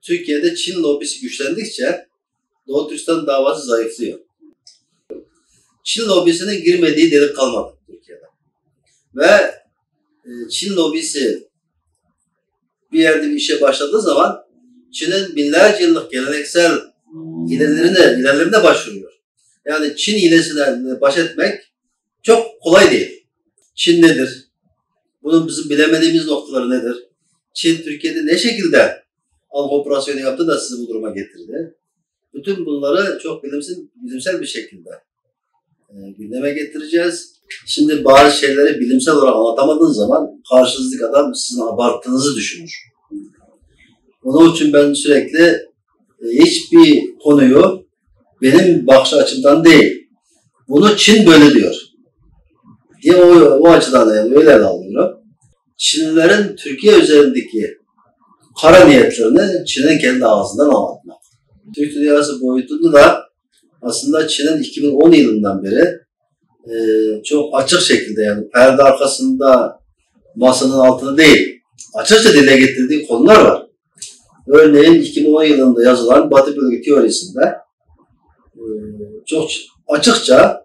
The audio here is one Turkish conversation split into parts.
Türkiye'de Çin lobisi güçlendikçe Doğu Türkistan davası zayıflıyor. Çin lobisinin girmediği delik kalmadı Türkiye'de. Ve Çin lobisi bir yerde bir işe başladığı zaman Çin'in binlerce yıllık geleneksel ilerlerine başvuruyor. Yani Çin hilesiyle baş etmek çok kolay değil. Çin nedir? Bunun bizim bilemediğimiz noktaları nedir? Çin Türkiye'de ne şekilde algı operasyonu yaptı da sizi bu duruma getirdi? Bütün bunları çok bilimsel bir şekilde gündeme getireceğiz. Şimdi bazı şeyleri bilimsel olarak anlatamadığınız zaman karşınızdaki adam sizin abarttığınızı düşünür. Onun için ben sürekli hiçbir konuyu benim bakış açımdan değil, bunu Çin böyle diyor diye o açıdan yani öyle alıyorum. Çinlilerin Türkiye üzerindeki kara niyetlerini Çin'in kendi ağzından anlatmak. Türk dünyası boyutunda da aslında Çin'in 2010 yılından beri çok açık şekilde yani perde arkasında masanın altında değil, açıkça dile getirdiği konular var. Örneğin 2010 yılında yazılan Batı bölge teorisinde çok açıkça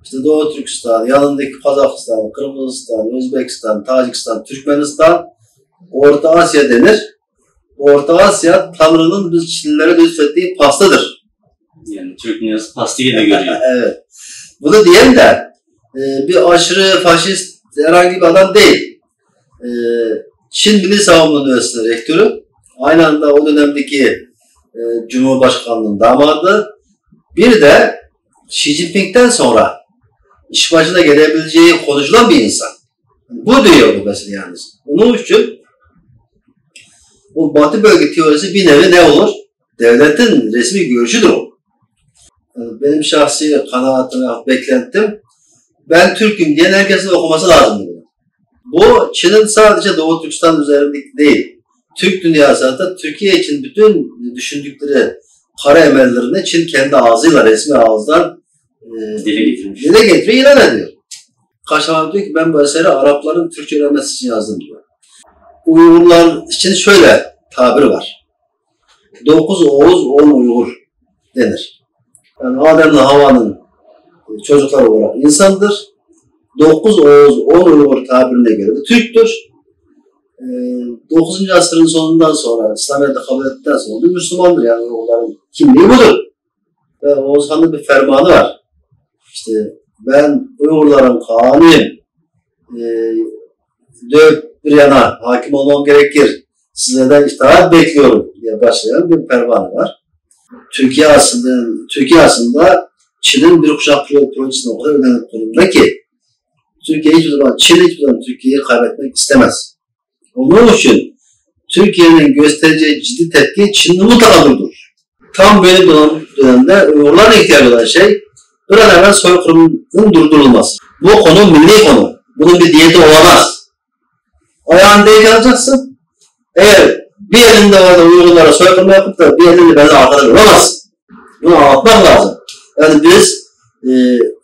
işte Doğu Türkistan, yanındaki Kazakistan, Kırgızistan, Özbekistan, Tacikistan, Türkmenistan, Orta Asya denir. Orta Asya Tanrı'nın biz Çinlilere lütfettiği pastadır. Yani Türk dünyası pasta gibi görüyor. Evet. Bunu diyen de bir aşırı faşist herhangi bir adam değil. Çin Milli Savunma Üniversitesi rektörü, aynı anda o dönemdeki Cumhurbaşkanlığının damadı, bir de Xi Jinping'den sonra iş başına gelebileceği konuşulan bir insan. Bu diyor bu mesele yalnız. Onun için bu Batı bölge teorisi bir nevi ne olur? Devletin resmi görüşüdür o. Yani benim şahsi kanaatim ve beklentim, ben Türk'üm diyen herkesin okuması lazım. Bu Çin'in sadece Doğu Türkistan üzerindeki değil, Türk dünyası hatta Türkiye için bütün düşündükleri kara emellerini Çin kendi ağzıyla, resmi ağızdan dile getiriyor, ilan ediyor. Kaşaman diyor ki ben bu eseri Arapların Türkçe öğrenmesi için yazdım diyor. Uygurlar için şöyle tabiri var. 9 Oğuz 10 Uygur denir. Yani Adem'le Havva'nın çocukları olarak insandır. 9 Oğuz 10 Uygur tabirine göre de Türktür. 9. asrın sonundan sonra İslamiyet'i kabul ettikten sonra da Müslümandır. Yani onların kimliği budur. Ve Oğuz Han'ın bir fermanı var. İşte ben Uygurların kağanıyım. Dört bir yana hakim olmam gerekir. Sizlerden itaat bekliyorum diye başlayan bir fermanı var. Türkiye aslında Çin'in bir kuşak projesine o kadar önemli konumda ki Çin hiçbir zaman Türkiye'yi kaybetmek istemez. Onun için Türkiye'nin göstereceği ciddi tepki Çin'in mutlaka durdurur. Tam böyle dönemde Uygurların ihtiyacı olan şey bir an evvel soykırımın durdurulması. Bu konu milli konu. Bunun bir diyeti olamaz. Ayağını denk alacaksın. Eğer bir elinde orada Uygurlara soykırım yapıp da bir elinde benimle arkada duramaz. Bunu anlatmak lazım. Yani biz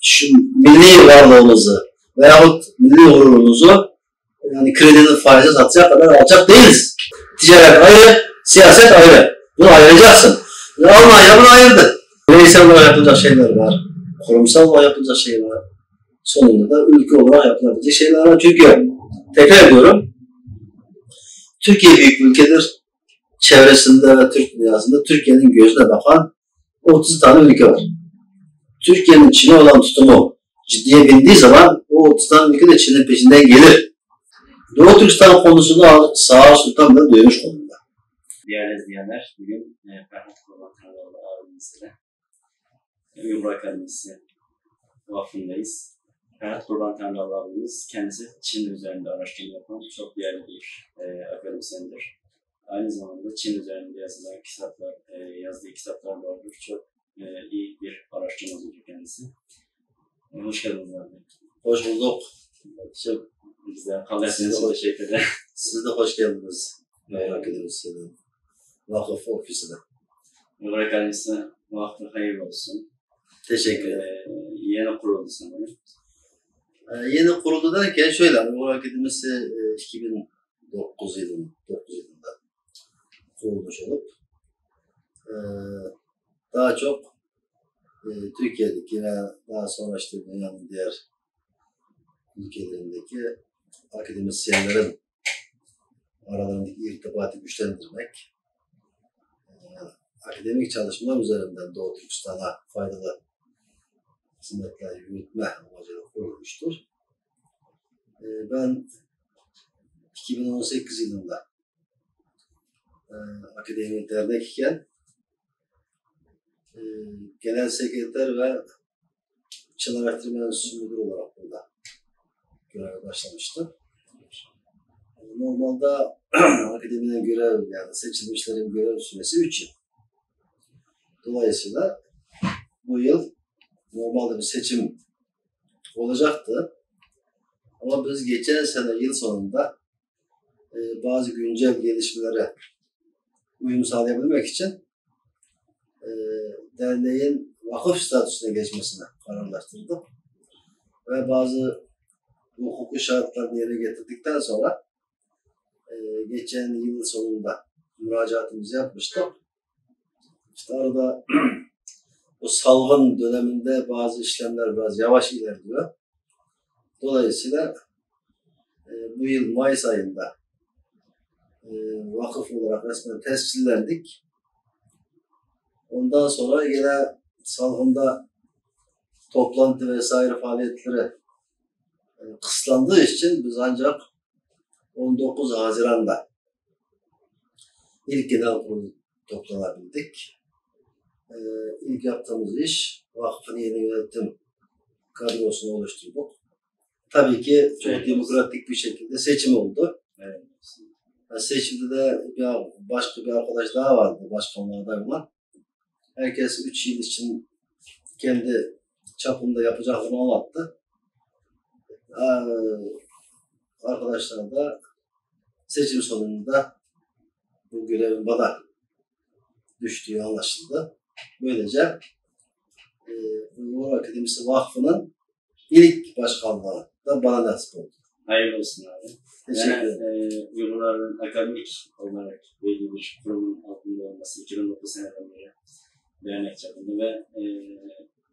şu milli varlığımızı veyahut milli gururumuzu yani kredinin faizi satacak kadar alacak değiliz. Ticaret ayrı, siyaset ayrı. Bunu ayıracaksın. Almanya bunu ayırdı. Bireysel olarak yapılacak şeyler var. Kurumsal olarak yapılacak şeyler var. Sonunda da ülke olarak yapılabilecek şeyler var. Çünkü tekrar ediyorum, Türkiye büyük bir ülkedir. Çevresinde ve Türk dünyasında Türkiye'nin gözüne bakan 30 tane ülke var. Türkiye'nin Çin'e olan tutumu ciddiye bindiği zaman o 30 tane ülke de Çin'in peşinden gelir. Doğu Türkistan konusunda Sağ Sultan da duymuş konumda. Değerli izleyenler, bugün Ferhat Kurban Tanrıoğlu abimizle Uygur Akademisi vakfındayız. Ferhat Kurban Tanrıoğlu abimiz kendisi Çin üzerinde araştırma yapan çok değerli bir akademisyendir. Aynı zamanda Çin üzerinde yazdığı kitaplar vardır. Çok iyi bir araştırmacıdır kendisi. Hoş geldiniz abi. Hoş bulduk. Çok güzel. Kalesiniz için teşekkür ederim. Siz de hoş geldiniz. Merak ediyoruz. Vakıf ofisine. Uygur Akademisi vakfı hayırlı olsun. Teşekkür ederim. Yeni kuruldu sanırım. Yeni kuruldu derken şöyle, Uygur Akademisi 2009 yılında kurulmuş olup daha çok Türkiye'deki ve daha sonra işte dünyanın diğer ülkelerindeki akademisyenlerin aralarındaki irtibatı güçlendirmek, akademik çalışmalar üzerinden Doğu Türkistan'a faydalı hizmetler yürütme amacıyla kurulmuştur. Ben 2018 yılında akademik dernek iken genel sekreter ve Çınar Araştırma Enstitüsü müdürü olarak burada göreve başlamıştım. Normalde akademinin görev, yani seçilmişlerin görev süresi 3 yıl. Dolayısıyla bu yıl normalde bir seçim olacaktı. Ama biz geçen sene yıl sonunda bazı güncel gelişmelere uyum sağlayabilmek için derneğin vakıf statüsüne geçmesine kararlaştırdık. Ve bazı hukuki şartlarını yerine getirdikten sonra geçen yıl sonunda müracaatımızı yapmıştık. İşte arada o salgın döneminde bazı işlemler biraz yavaş ilerliyor. Dolayısıyla bu yıl Mayıs ayında vakıf olarak resmen tescillendik. Ondan sonra yine salgında toplantı vesaire faaliyetleri kısıtlandığı için biz ancak 19 Haziran'da ilk genel kurulu toplanabildik. İlk yaptığımız iş vakfın yeni yönetim kadrosunu oluşturduk. Tabii ki çok demokratik bir şekilde seçim oldu. Evet. Seçimde de başka bir arkadaş daha vardı başkanlığa aday olan. Herkes 3 yıl için kendi çapında yapacaklarını anlattı. Arkadaşlar da seçim sonunda bu görevin bana düştüğü anlaşıldı. Böylece Uygur Akademisi Vakfı'nın ilk başkanlığı da bana nasip oldu. Hayırlı olsun abi. Teşekkür ederim. Yani Uygurların akademik olarak belli bir kurumun altında olması 2009 seneden beri dernek çapında ve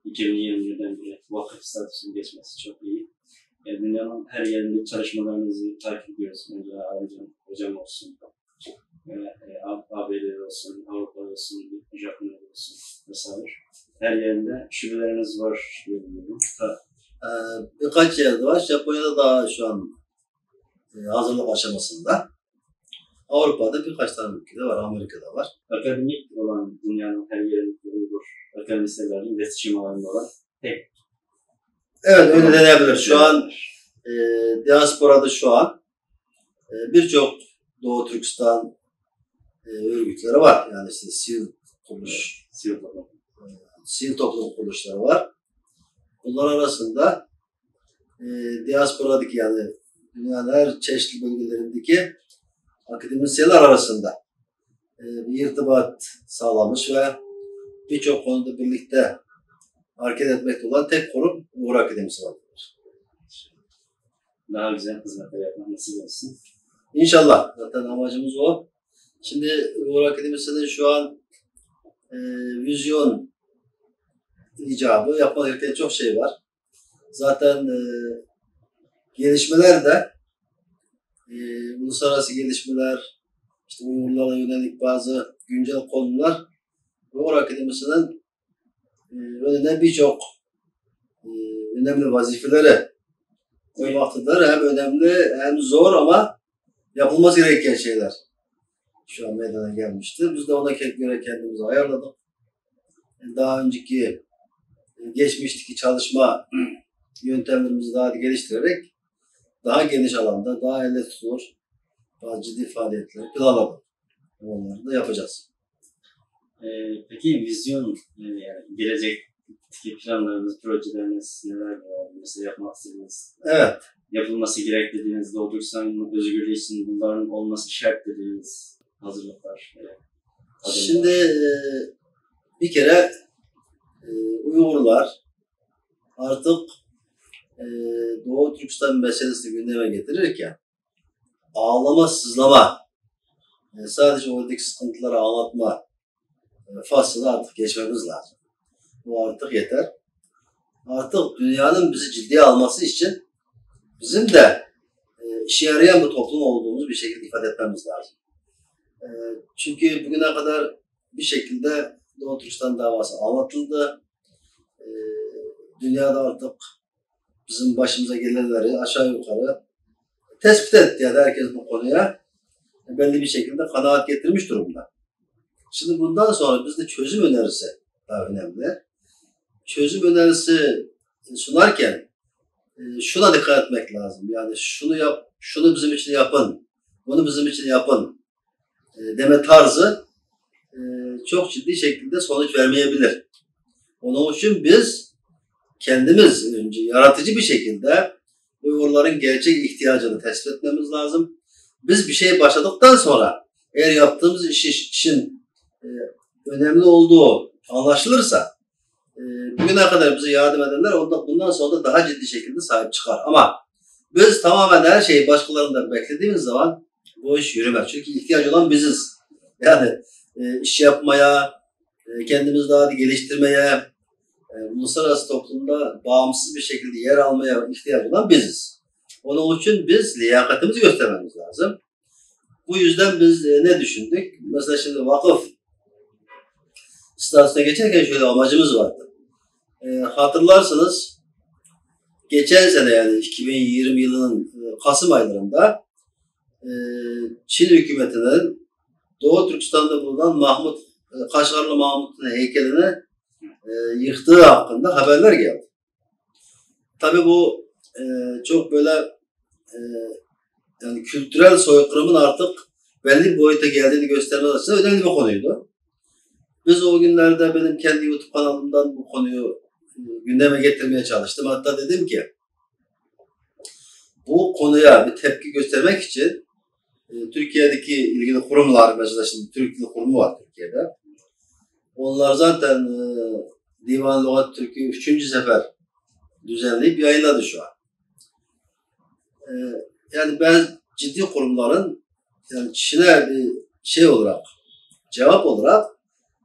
2021'den beri vakıf statüsünün geçmesi çok iyi. Dünyanın her yerinde çalışmalarınızı takip ediyoruz. Önce hocam olsun, ABD olsun, Avrupa olsun, Japonya olsun vesaire. Her yerinde şubeleriniz var diye biliyorum. Birkaç yerde var. Japonya'da daha şu an hazırlık aşamasında. Avrupa'da birkaç tane ülkede var. Amerika'da var. Akademik olan dünyanın her yerinde Uygur akademisyenlerin iletişim alanında olan tek. Evet, öyle denebilir. Şu an diasporada şu an birçok Doğu Türkistan örgütleri var. Yani işte sivil toplum kuruluşları var. Bunlar arasında diasporadaki, yani dünyanın her çeşitli bölgelerindeki akademisyenler arasında bir irtibat sağlamış ve birçok konuda birlikte hareket etmekte olan tek kurum Uğur Akademisi vardır. Daha güzel hizmetler yapmak nasip olsun. İnşallah. Zaten amacımız o. Şimdi Uğur Akademisi'nin şu an vizyon icabı yapmak gereken çok şey var. Zaten gelişmeler de uluslararası gelişmeler, işte Uygurlara yönelik bazı güncel konular Uğur Akademisi'nin önüne birçok önemli vazifeleri koymaktadır. Hem önemli hem zor ama yapılması gereken şeyler şu an meydana gelmiştir. Biz de ona göre kendimizi ayarladık. Daha önceki geçmişteki çalışma yöntemlerimizi daha geliştirerek daha geniş alanda, daha elle tutulur bazı ciddi faaliyetleri planladık. Onları da yapacağız. Peki vizyon, yani gelecekteki planlarınız, projeleriniz neler var? Mesela yapmak istediğiniz, evet, yapılması gerek dediğiniz, Doğu Türkistan'ın özgürlüğü için bunların olması şart dediğiniz hazırlıklar. Şimdi bir kere Uygurlar artık Doğu Türkistan meselesini gündeme getirirken ağlama, sızlama, sadece oradaki sıkıntıları anlatma faslını artık geçmemiz lazım. Bu artık yeter. Artık dünyanın bizi ciddiye alması için bizim de işe yarayan bir toplum olduğumuzu bir şekilde ifade etmemiz lazım. Çünkü bugüne kadar bir şekilde Doğu Türkistan davası anlatıldı. Dünyada artık bizim başımıza gelenleri aşağı yukarı tespit etti. Yani herkes bu konuya belli bir şekilde kanaat getirmiş durumda. Şimdi bundan sonra bizde çözüm önerisi daha önemli. Çözüm önerisi sunarken şuna dikkat etmek lazım. Yani şunu yap, şunu bizim için yapın, bunu bizim için yapın deme tarzı çok ciddi şekilde sonuç vermeyebilir. Onun için biz kendimiz önce yaratıcı bir şekilde Uygurların gerçek ihtiyacını tespit etmemiz lazım. Biz bir şey başladıktan sonra eğer yaptığımız işin önemli olduğu anlaşılırsa bugüne kadar bize yardım edenler bundan sonra da daha ciddi şekilde sahip çıkar. Ama biz tamamen her şeyi başkalarından beklediğimiz zaman bu iş yürümez. Çünkü ihtiyaç olan biziz. Yani iş yapmaya, kendimizi daha da geliştirmeye, uluslararası toplumda bağımsız bir şekilde yer almaya ihtiyaç olan biziz. Onun için biz liyakatimizi göstermemiz lazım. Bu yüzden biz ne düşündük? Mesela şimdi vakıf statüsüne geçerken şöyle amacımız vardı. Hatırlarsınız geçen sene yani 2020 yılının Kasım aylarında Çin hükümetinin Doğu Türkistan'da bulunan Kaşgarlı Mahmut'un heykelini yıktığı hakkında haberler geldi. Tabii bu çok böyle yani kültürel soykırımın artık belli bir boyuta geldiğini göstermesi açısından önemli bir konuydu. Biz o günlerde benim kendi YouTube kanalımdan bu konuyu gündeme getirmeye çalıştım. Hatta dedim ki bu konuya bir tepki göstermek için Türkiye'deki ilgili kurumlar, mesela şimdi Türk Dili Kurumu var Türkiye'de. Onlar zaten Divan Lügat Türk'ü 3. sefer düzenleyip yayınladı şu an. Yani ben ciddi kurumların yani Çin'e bir şey olarak, cevap olarak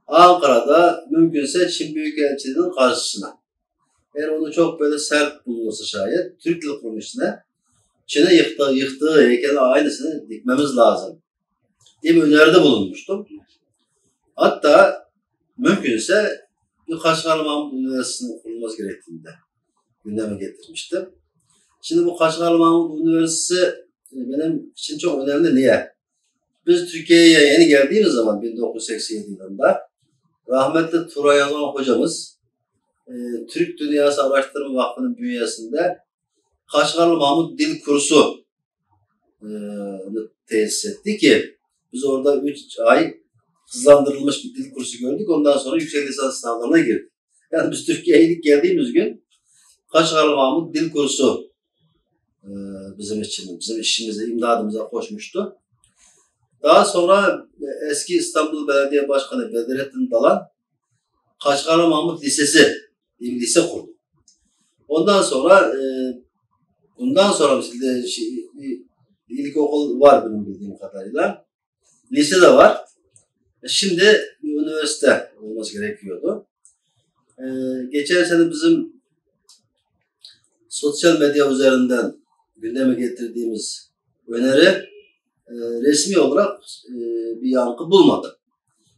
Ankara'da mümkünse Çin Büyükelçiliği'nin karşısına, eğer onu çok böyle sert bulunursa şayet Türk Dil Kurumu içine Çin'e yıktığı heykelin aynısını dikmemiz lazım diye bir öneride bulunmuştum. Hatta mümkünse bir Kaşgarlı Mahmut Üniversitesi'nin kurulması gerektiğini de gündeme getirmiştim. Şimdi bu Kaşgarlı Mahmut Üniversitesi benim için çok önemli. Niye? Biz Türkiye'ye yeni geldiğimiz zaman 1987 yılında rahmetli Turay Yazan hocamız Türk Dünyası Araştırma Vakfı'nın bünyesinde Kaşgarlı Mahmut Dil Kursu tesis etti ki biz orada 3 ay hızlandırılmış bir dil kursu gördük. Ondan sonra yüksek lisans sınavlarına girdik. Yani biz Türkiye'ye ilk geldiğimiz gün Kaşgarlı Mahmut Dil Kursu bizim işimize, imdadımıza koşmuştu. Daha sonra eski İstanbul Belediye Başkanı Bedrettin Dalan Kaşgarlı Mahmut Lisesi diye bir lise kurdu. Ondan sonra mesela ilkokul var benim bildiğim kadarıyla. Lise de var. Şimdi bir üniversite olması gerekiyordu. Geçen sene bizim sosyal medya üzerinden gündeme getirdiğimiz öneri resmi olarak bir yankı bulmadı.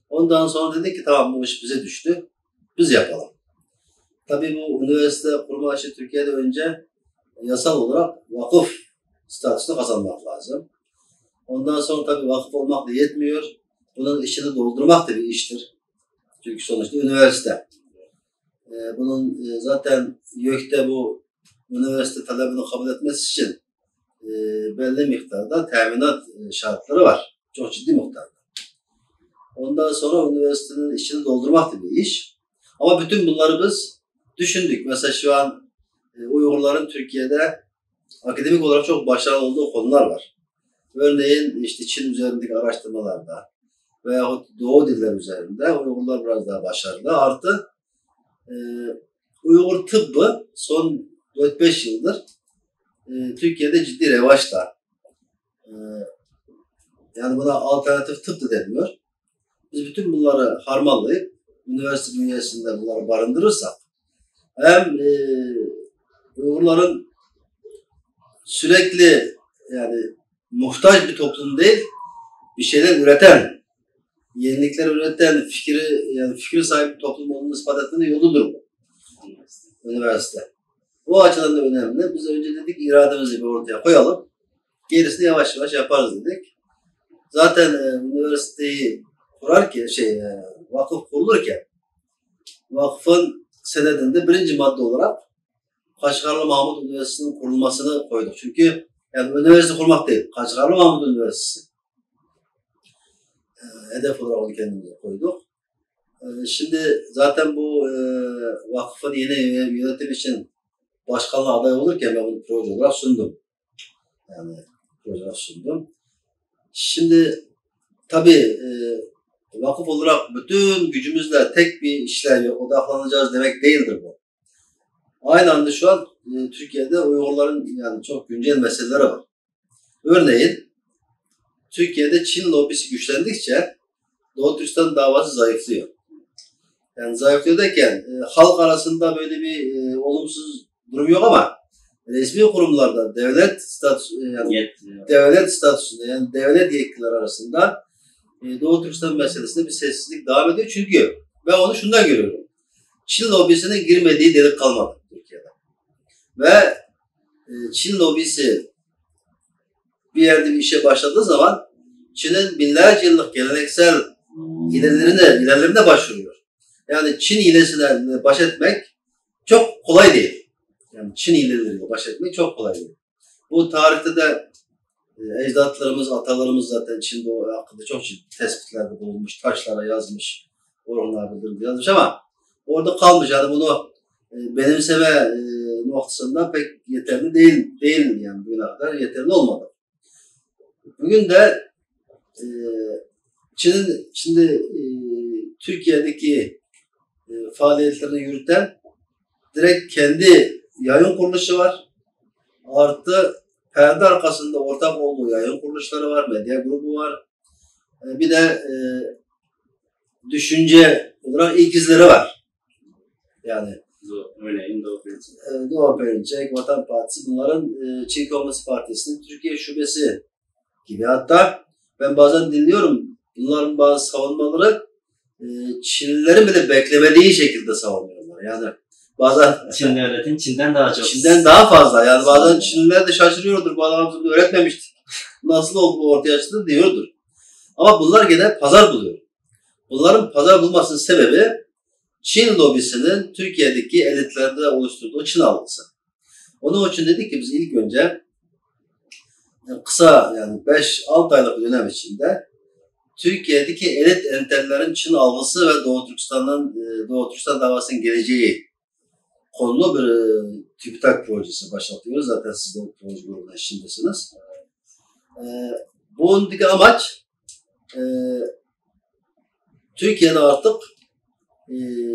Ondan sonra dedik ki tamam bu iş bize düştü. Biz yapalım. Tabii bu üniversite kurma işi Türkiye'de önce yasal olarak vakıf statüsünü kazanmak lazım. Ondan sonra tabii vakıf olmak da yetmiyor. Bunun içini doldurmak da bir iştir. Çünkü sonuçta üniversite. Bunun zaten YÖK'te bu üniversite talebini kabul etmesi için belli miktarda teminat şartları var. Çok ciddi miktarda. Ondan sonra üniversitenin içini doldurmak da bir iş. Ama bütün bunları biz düşündük. Mesela şu an Uygurların Türkiye'de akademik olarak çok başarılı olduğu konular var. Örneğin işte Çin üzerindeki araştırmalarda veyahut Doğu diller üzerinde Uygurlar biraz daha başarılı. Artı Uygur tıbbı son 4-5 yıldır Türkiye'de ciddi revaçta. Yani buna alternatif tıp da denmiyor. biz bütün bunları harmanlayıp üniversite bünyesinde bunları barındırırsak hem Uygurların sürekli yani muhtaç bir toplum değil, bir şeyler üreten, yenilikler üreten, fikri sahip bir toplum olduğunu ispat etmenin yoludur bu. Üniversite. O açıdan da önemli. Biz önce dedik irademizi bir ortaya koyalım. Gerisini yavaş yavaş yaparız dedik. Zaten üniversiteyi kurarken, vakıf kurulurken vakfın senedinde birinci madde olarak Kaşgarlı Mahmut Üniversitesi'nin kurulmasını koyduk. Çünkü yani üniversite kurmak değil, Kaşgarlı Mahmut Üniversitesi hedef olarak onu kendimize koyduk. Şimdi zaten bu vakfın yeni yönetim için başkanlığa aday olurken ben bunu proje olarak sundum. Şimdi tabii vakıf olarak bütün gücümüzle tek bir işle odaklanacağız demek değildir bu. Aynı anda şu an Türkiye'de Uygurların yani çok güncel meseleleri var. Örneğin Türkiye'de Çin lobisi güçlendikçe Doğu Türkistan davası zayıflıyor. Yani zayıflıyor derken halk arasında böyle bir olumsuz durum yok ama resmi kurumlarda devlet statüsünde yani devlet yetkilileri arasında Doğu Türkistan meselesinde bir sessizlik devam ediyor. Çünkü ben onu şundan görüyorum. Çin lobisinin girmediği delik kalmadı Türkiye'de. Ve Çin lobisi bir yerde bir işe başladığı zaman Çin'in binlerce yıllık geleneksel ilerlerine başvuruyor. Yani Çin hilesiyle baş etmek çok kolay değil. Yani Çin hileleriyle baş etmek çok kolay değil. Bu tarihte de ecdatlarımız, atalarımız zaten Çin hakkında çok ciddi tespitlerde bulunmuş, taşlara yazmış, oralar bildirim yazmış ama orada kalmış. Yani bunu benimseme noktasında pek yeterli değil yani bugüne kadar yeterli olmadı. Bugün de Çin'in şimdi Türkiye'deki faaliyetlerini yürüten direkt kendi yayın kuruluşu var. Artı perde arkasında ortak olduğu yayın kuruluşları var, medya grubu var. Bir de düşünce olarak ikizleri var. Yani Doğu Perinçek, Vatan Partisi bunların Çin Komünist Partisi'nin Türkiye şubesi gibi. Hatta ben bazen dinliyorum bunların bazı savunmaları Çinlilerin bile beklemediği şekilde savunuyorlar. Yani bazen Çin devletin Çin'den daha çok. Çin'den daha fazla. Yani bazen Çinliler de şaşırıyordur. Bu adamı öğretmemiştik. Nasıl oldu bu ortaya çıktı diyordur. Ama bunlar gene pazar buluyor. Bunların pazar bulmasının sebebi Çin lobisinin Türkiye'deki elitlerde oluşturduğu Çin algısı. Onun için dedik ki biz ilk önce kısa yani 5-6 aylık bir dönem içinde Türkiye'deki elit entellerin Çin algısı ve Doğu Türkistan davasının geleceği konulu bir TÜBİTAK projesi başlatıyoruz. Zaten siz de bu proje grubunda içindesiniz. Bundaki amaç Türkiye'de artık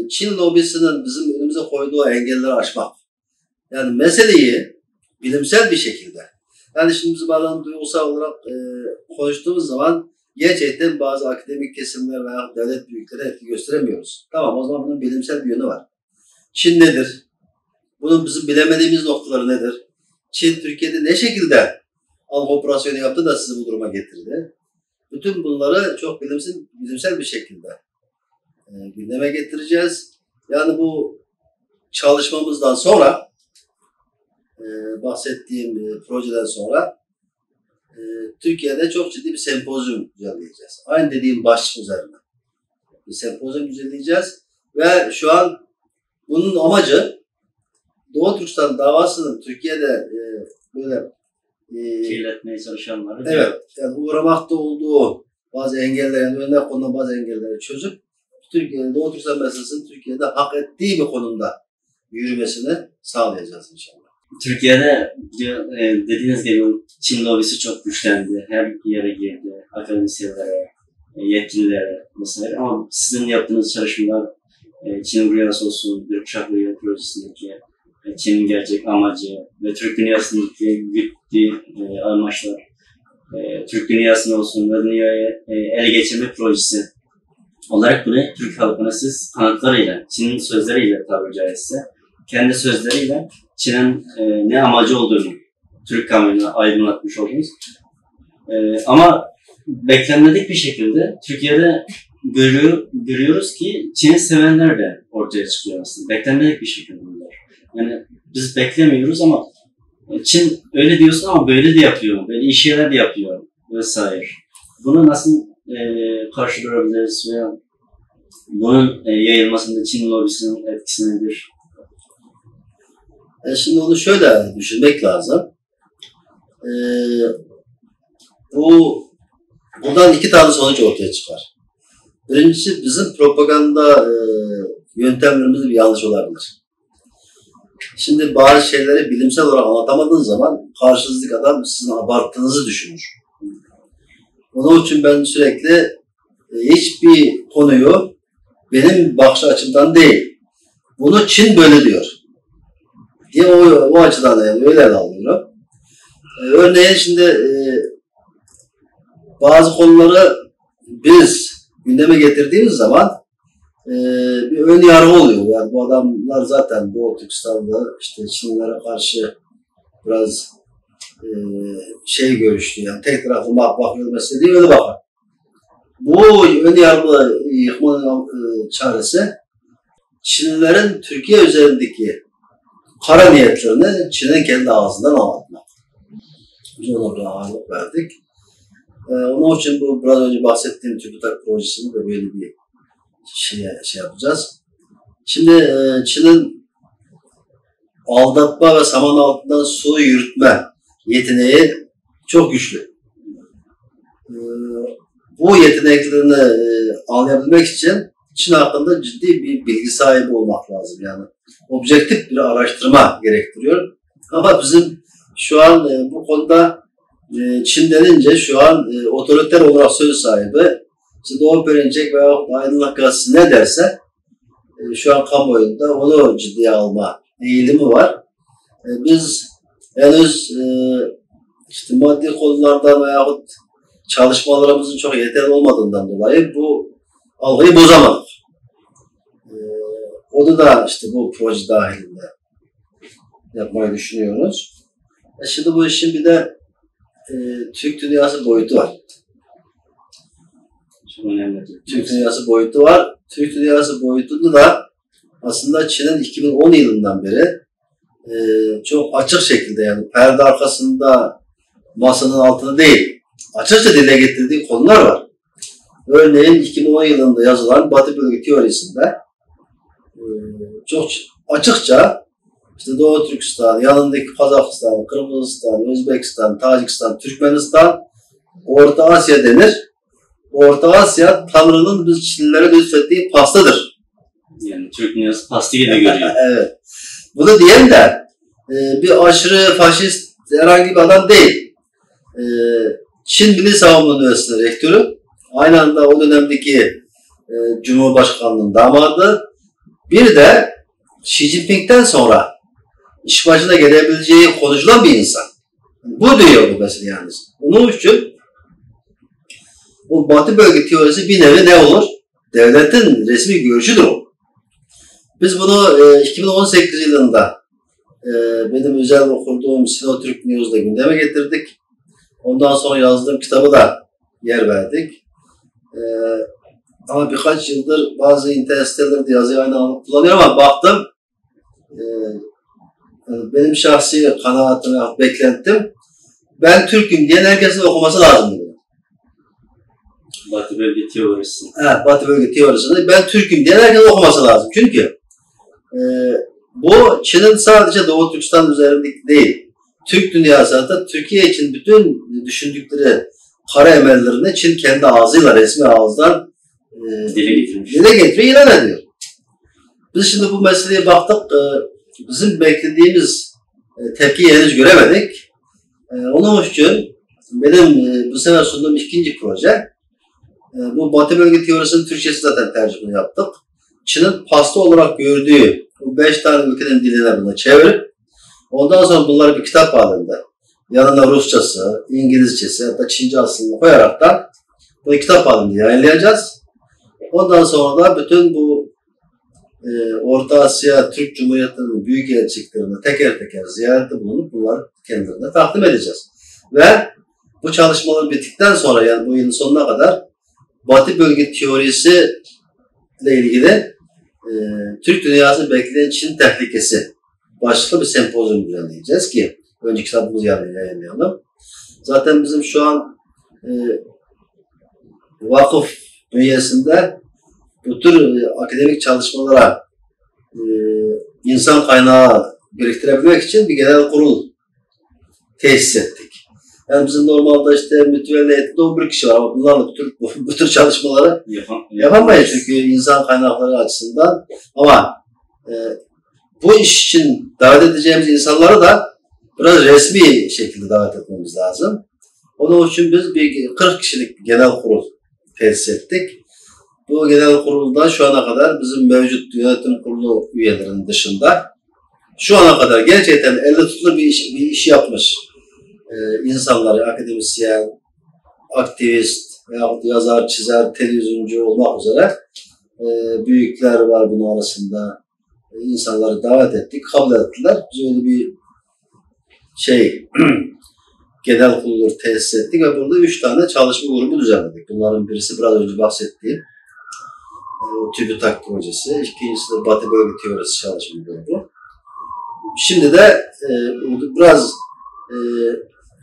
Çin lobisinin bizim önümüze koyduğu engelleri aşmak. Yani meseleyi bilimsel bir şekilde. Yani şimdi biz bazen duygusal olarak konuştuğumuz zaman gerçekten bazı akademik kesimler veya devlet büyükleri etki gösteremiyoruz. Tamam, o zaman bunun bilimsel bir yönü var. Çin nedir? Bunun bizim bilemediğimiz noktaları nedir? Çin Türkiye'de ne şekilde algı operasyonu yaptı da sizi bu duruma getirdi? Bütün bunları çok bilimsel bir şekilde gündeme getireceğiz. Yani bu çalışmamızdan sonra bahsettiğim projeden sonra Türkiye'de çok ciddi bir sempozyum düzenleyeceğiz. Aynı dediğim başlık üzerine bir sempozyum düzenleyeceğiz ve şu an bunun amacı Doğu Türkistan davasının Türkiye'de böyle kirletmeye çalışanları. Evet, yani uğramakta olduğu bazı engeller, yani önüne konulan bazı engelleri çözüp Doğu Türkistan meselesinin Türkiye'de hak ettiği bir konumda yürümesini sağlayacağız inşallah. Türkiye'de dediğiniz gibi Çin lobisi çok güçlendi. Her yere girdi. Akademisyenlere, yetkililere mesela. Ama sizin yaptığınız çalışmalar Çin Rüyası olsun, bir kuşak rüya projesindeki Çin'in gerçek amacı ve Türk dünyasındaki güttüğü amaçlar, Türk dünyasında olsun ve dünyayı ele geçirme projesi olarak bunu Türk halkına siz kanıtlarıyla, Çin'in sözleriyle tabiri caizse, kendi sözleriyle Çin'in ne amacı olduğunu Türk kamuoyuna aydınlatmış oldunuz. Ama beklenmedik bir şekilde Türkiye'de görüyoruz ki Çin'i sevenler de ortaya çıkıyor aslında. Beklenmedik bir şekilde bunlar. Yani biz beklemiyoruz ama Çin öyle diyorsun ama böyle de yapıyor, böyle iyi şeyler de yapıyor vesaire. Bunu nasıl karşı durabiliriz veya bunun yayılmasında Çin lobisinin etkisi nedir? Şimdi onu şöyle düşünmek lazım. Buradan iki tane sonuç ortaya çıkar. Birincisi bizim propaganda yöntemlerimiz bir yanlış olabilir. Şimdi bazı şeyleri bilimsel olarak anlatamadığın zaman karşınızdaki adam sizin abarttığınızı düşünür. Onun için ben sürekli hiçbir konuyu benim bakış açımdan değil, bunu Çin böyle diyor diye o açıdan yani öyle alıyorum. Örneğin şimdi bazı konuları biz gündeme getirdiğimiz zaman bir ön yargı oluyor. Yani bu adamlar zaten Doğu Türkistan'da işte Çinlilere karşı biraz görüştü. Yani tek taraflı bakıyor meseleye öyle bakar. Bu ön yargı yıkmanın çaresi Çinlilerin Türkiye üzerindeki kara niyetlerini Çin'in kendi ağzından anlatmak. Biz ona bir ağırlık verdik. Onun için bu biraz önce bahsettiğim TÜBİTAK projesini de böyle bir şey yapacağız. Şimdi Çin'in aldatma ve saman altından su yürütme yeteneği çok güçlü. Bu yeteneklerini anlayabilmek için Çin hakkında ciddi bir bilgi sahibi olmak lazım. Yani objektif bir araştırma gerektiriyor. Ama bizim şu an bu konuda Çin denince şu an otoriter olarak söz sahibi işte Doğu Perinçek veya Aydınlık Gazetesi ne derse şu an kamuoyunda onu ciddiye alma eğilimi var. Biz henüz işte maddi konulardan veyahut çalışmalarımızın çok yeterli olmadığından dolayı bu algıyı bozamadık. Onu da işte bu proje dahilinde yapmayı düşünüyoruz. Şimdi bu işin bir de Türk dünyası boyutu var. Çok önemli. Türk dünyası boyutu var. Türk dünyası boyutunda da aslında Çin'in 2010 yılından beri çok açık şekilde yani perde arkasında masanın altında değil, açıkça dile getirdiği konular var. Örneğin 2010 yılında yazılan Batı Bölge teorisinde çok açıkça işte Doğu Türkistan, yanındaki Kazakistan, Kırgızistan, Özbekistan, Tacikistan, Türkmenistan, Orta Asya denir. Orta Asya Tanrı'nın biz Çinlilere lütfettiği pastadır. Yani Türk dünyası pasta gibi görüyor. Evet. Bunu diyen de bir aşırı faşist herhangi bir adam değil. Çin Milli Savunma Üniversitesi rektörü, aynı anda o dönemdeki Cumhurbaşkanlığının damadı, bir de Xi Jinping'den sonra iş başına gelebileceği konuşulan bir insan. Bu diyor bu mesele yalnız. Onun için bu Batı Bölge teorisi bir nevi ne olur? Devletin resmi görüşüdür o. Biz bunu 2018 yılında benim özel kurduğum Sinotürk News'da gündeme getirdik. Ondan sonra yazdığım kitabı da yer verdik. Ama birkaç yıldır bazı internet sitelerde yazıyı aynı anda kullanıyorum ama baktım benim şahsi kanaatim ve beklentim ben Türk'üm diyen herkesin okuması lazım. Batı Bölge teorisi. Evet, Batı Bölge teorisini ben Türk'üm diyen herkesin okuması lazım. Çünkü bu Çin'in sadece Doğu Türkistan üzerindeki değil. Türk dünyası hatta Türkiye için bütün düşündükleri kara emellerini Çin kendi ağzıyla, resmi ağızdan dile getiriyor, ilan ediyor. Biz şimdi bu meseleye baktık, bizim beklediğimiz tepkiyi henüz göremedik. Onun için benim bu sene sunduğum ikinci proje, bu Batı Bölge teorisinin Türkçesi zaten tercüme yaptık. Çin'in pasta olarak gördüğü bu 5 tane ülkenin diline bunu çevirip, ondan sonra bunları bir kitap halinde, yanına Rusçası, İngilizcesi, hatta Çince aslında koyarak da bu kitap halinde yayınlayacağız. Ondan sonra da bütün bu Orta Asya Türk Cumhuriyeti'nin büyük elçiliklerini teker teker ziyarette bulunup bunları kendilerine takdim edeceğiz. Ve bu çalışmalar bittikten sonra yani bu yılın sonuna kadar Batı bölge teorisi ile ilgili Türk dünyası bekleyen Çin tehlikesi başlıklı bir sempozyum düzenleyeceğiz ki önce kitabımızı yayınlayalım. Zaten bizim şu an vakıf bünyesinde bu tür akademik çalışmalara insan kaynağı biriktirebilmek için bir genel kurul tesis ettik. Yani bizim normalde işte mütevelli heyetinde 11 kişi var ama bunlarla bu tür çalışmaları yapamayız çünkü insan kaynakları açısından. Ama bu iş için davet edeceğimiz insanları da biraz resmi şekilde davet etmemiz lazım. Onun için biz bir 40 kişilik bir genel kurul tesis ettik. Bu genel kurulda şu ana kadar bizim mevcut yönetim kurulu üyelerinin dışında şu ana kadar gerçekten elle tutulur bir iş yapmış insanları, akademisyen, aktivist, yazar, çizer, televizyoncu olmak üzere büyükler var bunun arasında. İnsanları davet ettik, kabul ettiler. Biz öyle bir genel kurulu tesis ettik ve burada 3 tane çalışma grubu düzenledik. Bunların birisi biraz önce bahsettiğim TÜBİTAK projesi, ikincisi de Batı Bölge Teorisi çalışma grubu. Şimdi de biraz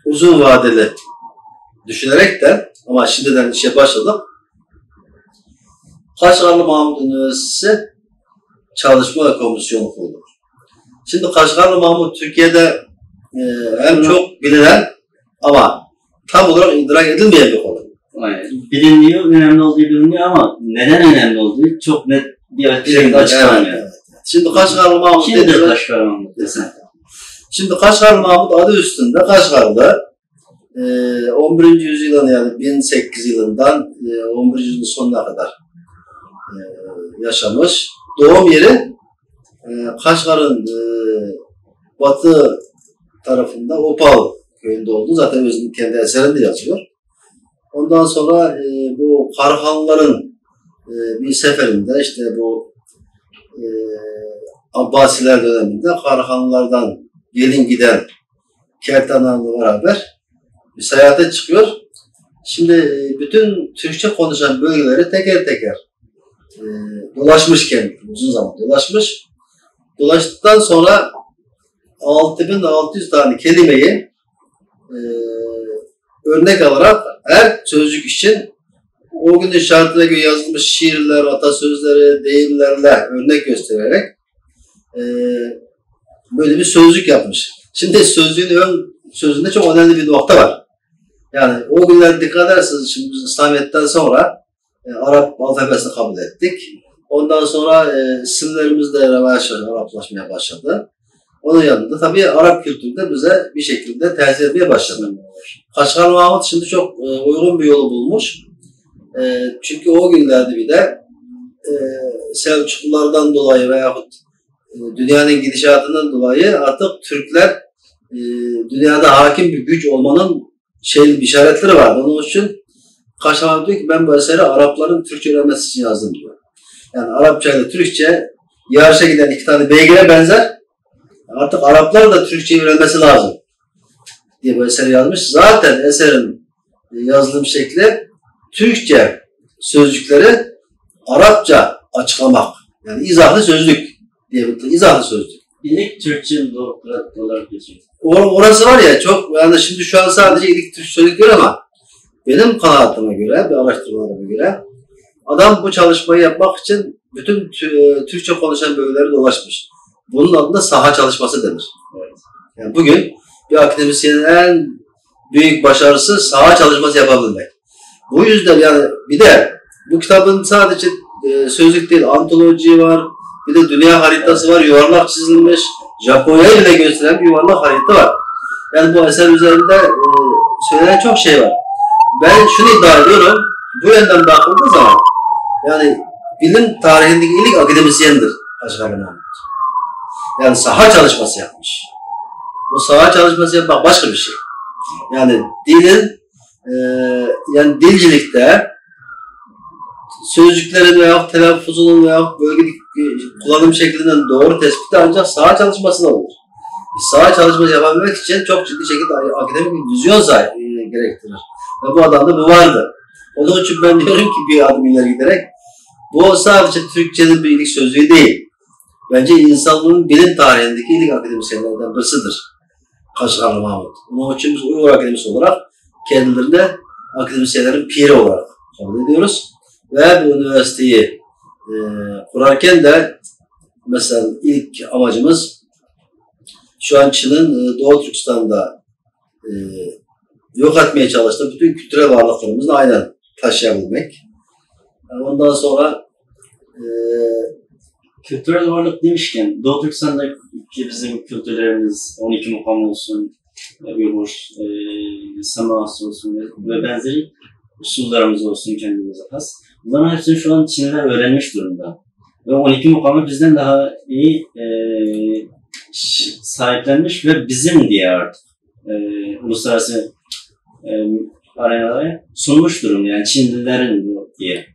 uzun vadeli düşünerek de ama şimdiden işe başladık. Kaşgarlı Mahmut Üniversitesi Çalışma Komisyonu kurdu. Şimdi Kaşgarlı Mahmut Türkiye'de hem çok bilinen ama tam olarak idrak edilmeyen bir konu. Biliniyor, önemli olduğu biliniyor ama neden önemli olduğu çok net bir şekilde açıklanmıyor. Evet. Şimdi Kaşgarlı Mahmut kimdir Kaşgarlı Mahmut desen? Şimdi Kaşgarlı Mahmut adı üstünde Kaşgarlı 11. yüzyılın yani 1008 yılından 11. yüzyılın sonuna kadar yaşamış. Doğum yeri Kaşgar'ın batı tarafında Opal köyünde oldu. Zaten özünün kendi eserinde yazıyor. Ondan sonra bu Karhanlıların bir seferinde işte bu Abbasiler döneminde Karhanlılardan gelin giden kertenalarla beraber bir seyahate çıkıyor. Şimdi bütün Türkçe konuşan bölgeleri teker teker dolaşmış kendisi. Uzun zaman dolaşmış. Dolaştıktan sonra 6600 tane kelimeyi örnek alarak her sözcük için o günün şartına göre yazılmış şiirler, atasözleri, deyimlerle örnek göstererek böyle bir sözlük yapmış. Şimdi sözlüğün ön sözünde çok önemli bir nokta var. Yani o günler dikkat ederseniz şimdi biz İslamiyet'ten sonra Arap alfabesini kabul ettik. Ondan sonra isimlerimiz de Araplaşmaya başladı. Onun yanında tabii Arap kültürü de bize bir şekilde tesir etmeye başladı. Kaşgarlı Mahmut şimdi çok uygun bir yolu bulmuş. Çünkü o günlerde bir de Selçuklulardan dolayı veyahut dünyanın gidişatından dolayı artık Türkler dünyada hakim bir güç olmanın işaretleri vardı. Onun için Kaşgarlı Mahmut diyor ki ben bu eseri Arapların Türkçe öğrenmesi için yazdım diyor. Yani Arapça ile Türkçe yarışa giden iki tane beygire benzer. Artık Araplar da Türkçeyi öğrenmesi lazım diye bu eseri yazmış. Zaten eserin yazılım şekli Türkçe sözcükleri Arapça açıklamak. Yani izahlı sözlük diye bir izahlı sözlük. İlk Türkçe olarak geçiyor. Orası var ya çok yani şimdi şu an sadece ilk Türkçe sözlükler ama benim kanaatime göre, bir araştırmalarıma göre adam bu çalışmayı yapmak için bütün Türkçe konuşan bölgeleri dolaşmış. Bunun adında saha çalışması denir. Evet. Yani bugün bir akademisyenin en büyük başarısı saha çalışması yapabilmek. Bu yüzden yani bir de bu kitabın sadece sözlük değil, antoloji var, bir de dünya haritası var, yuvarlak çizilmiş, Japonya'yı bile gösteren bir yuvarlak harita var. Yani bu eser üzerinde söylenen çok şey var. Ben şunu iddia ediyorum, bu yönden bakıldığı zaman yani bilim tarihindeki ilk akademisyendir Kaşgarlı Mahmut. Yani saha çalışması yapmış. Bu saha çalışması yapmak başka bir şey. Yani dilin yani dilcilikte sözcüklerin veya telaffuzunun veya bölgelik kullanım şeklinden doğru tespiti ancak saha çalışmasına olur. Saha çalışması yapabilmek için çok ciddi şekilde akademik bir vizyon gerektirir. Ve bu adamda bu vardı. Onun için ben diyorum ki bir adım ileri giderek bu sadece Türkçenin bir ilk sözlüğü değil. Bence insanlığın bilim tarihindeki ilk akademisyenlerden birisidir. Kaşgarlı Mahmut. Onun için biz Uygur Akademisi olarak kendilerine akademisyenlerin piri olarak kabul ediyoruz. Ve bu üniversiteyi kurarken de mesela ilk amacımız şu an Çin'in Doğu Türkistan'da yok etmeye çalıştığı bütün kültürel varlıklarımızı aynen taşıyabilmek. Yani ondan sonra kültürel varlık demişken Doğu Türkistan'daki bizim kültürlerimiz 12 mukam olsun, Uygur, Samas olsun ve benzeri usullarımız olsun kendimize has. Bunların hepsini şu an Çinliler öğrenmiş durumda. Ve 12 mukamı bizden daha iyi sahiplenmiş ve bizim diye artık uluslararası arenalara sunmuş durumda. Yani Çinlilerin bu diye.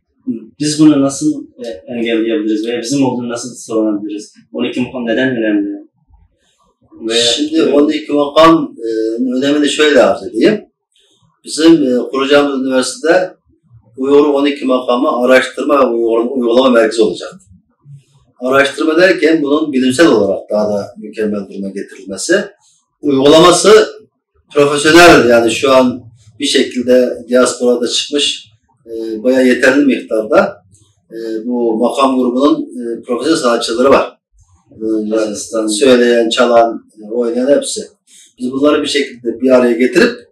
Biz bunu nasıl engelleyebiliriz veya bizim olduğunu nasıl savunabiliriz? 12 mukam neden önemli? Şimdi 12 makam önemini şöyle arz edeyim. Bizim kuracağımız üniversitede Uygur 12 makamı araştırma ve uygulama merkezi olacak. Araştırma derken bunun bilimsel olarak daha da mükemmel duruma getirilmesi, uygulaması profesyonel, yani şu an bir şekilde diasporada çıkmış bayağı yeterli miktarda bu makam grubunun profesyonel sanatçıları var. Yani söyleyen, çalan, oynayan hepsi. Biz bunları bir şekilde bir araya getirip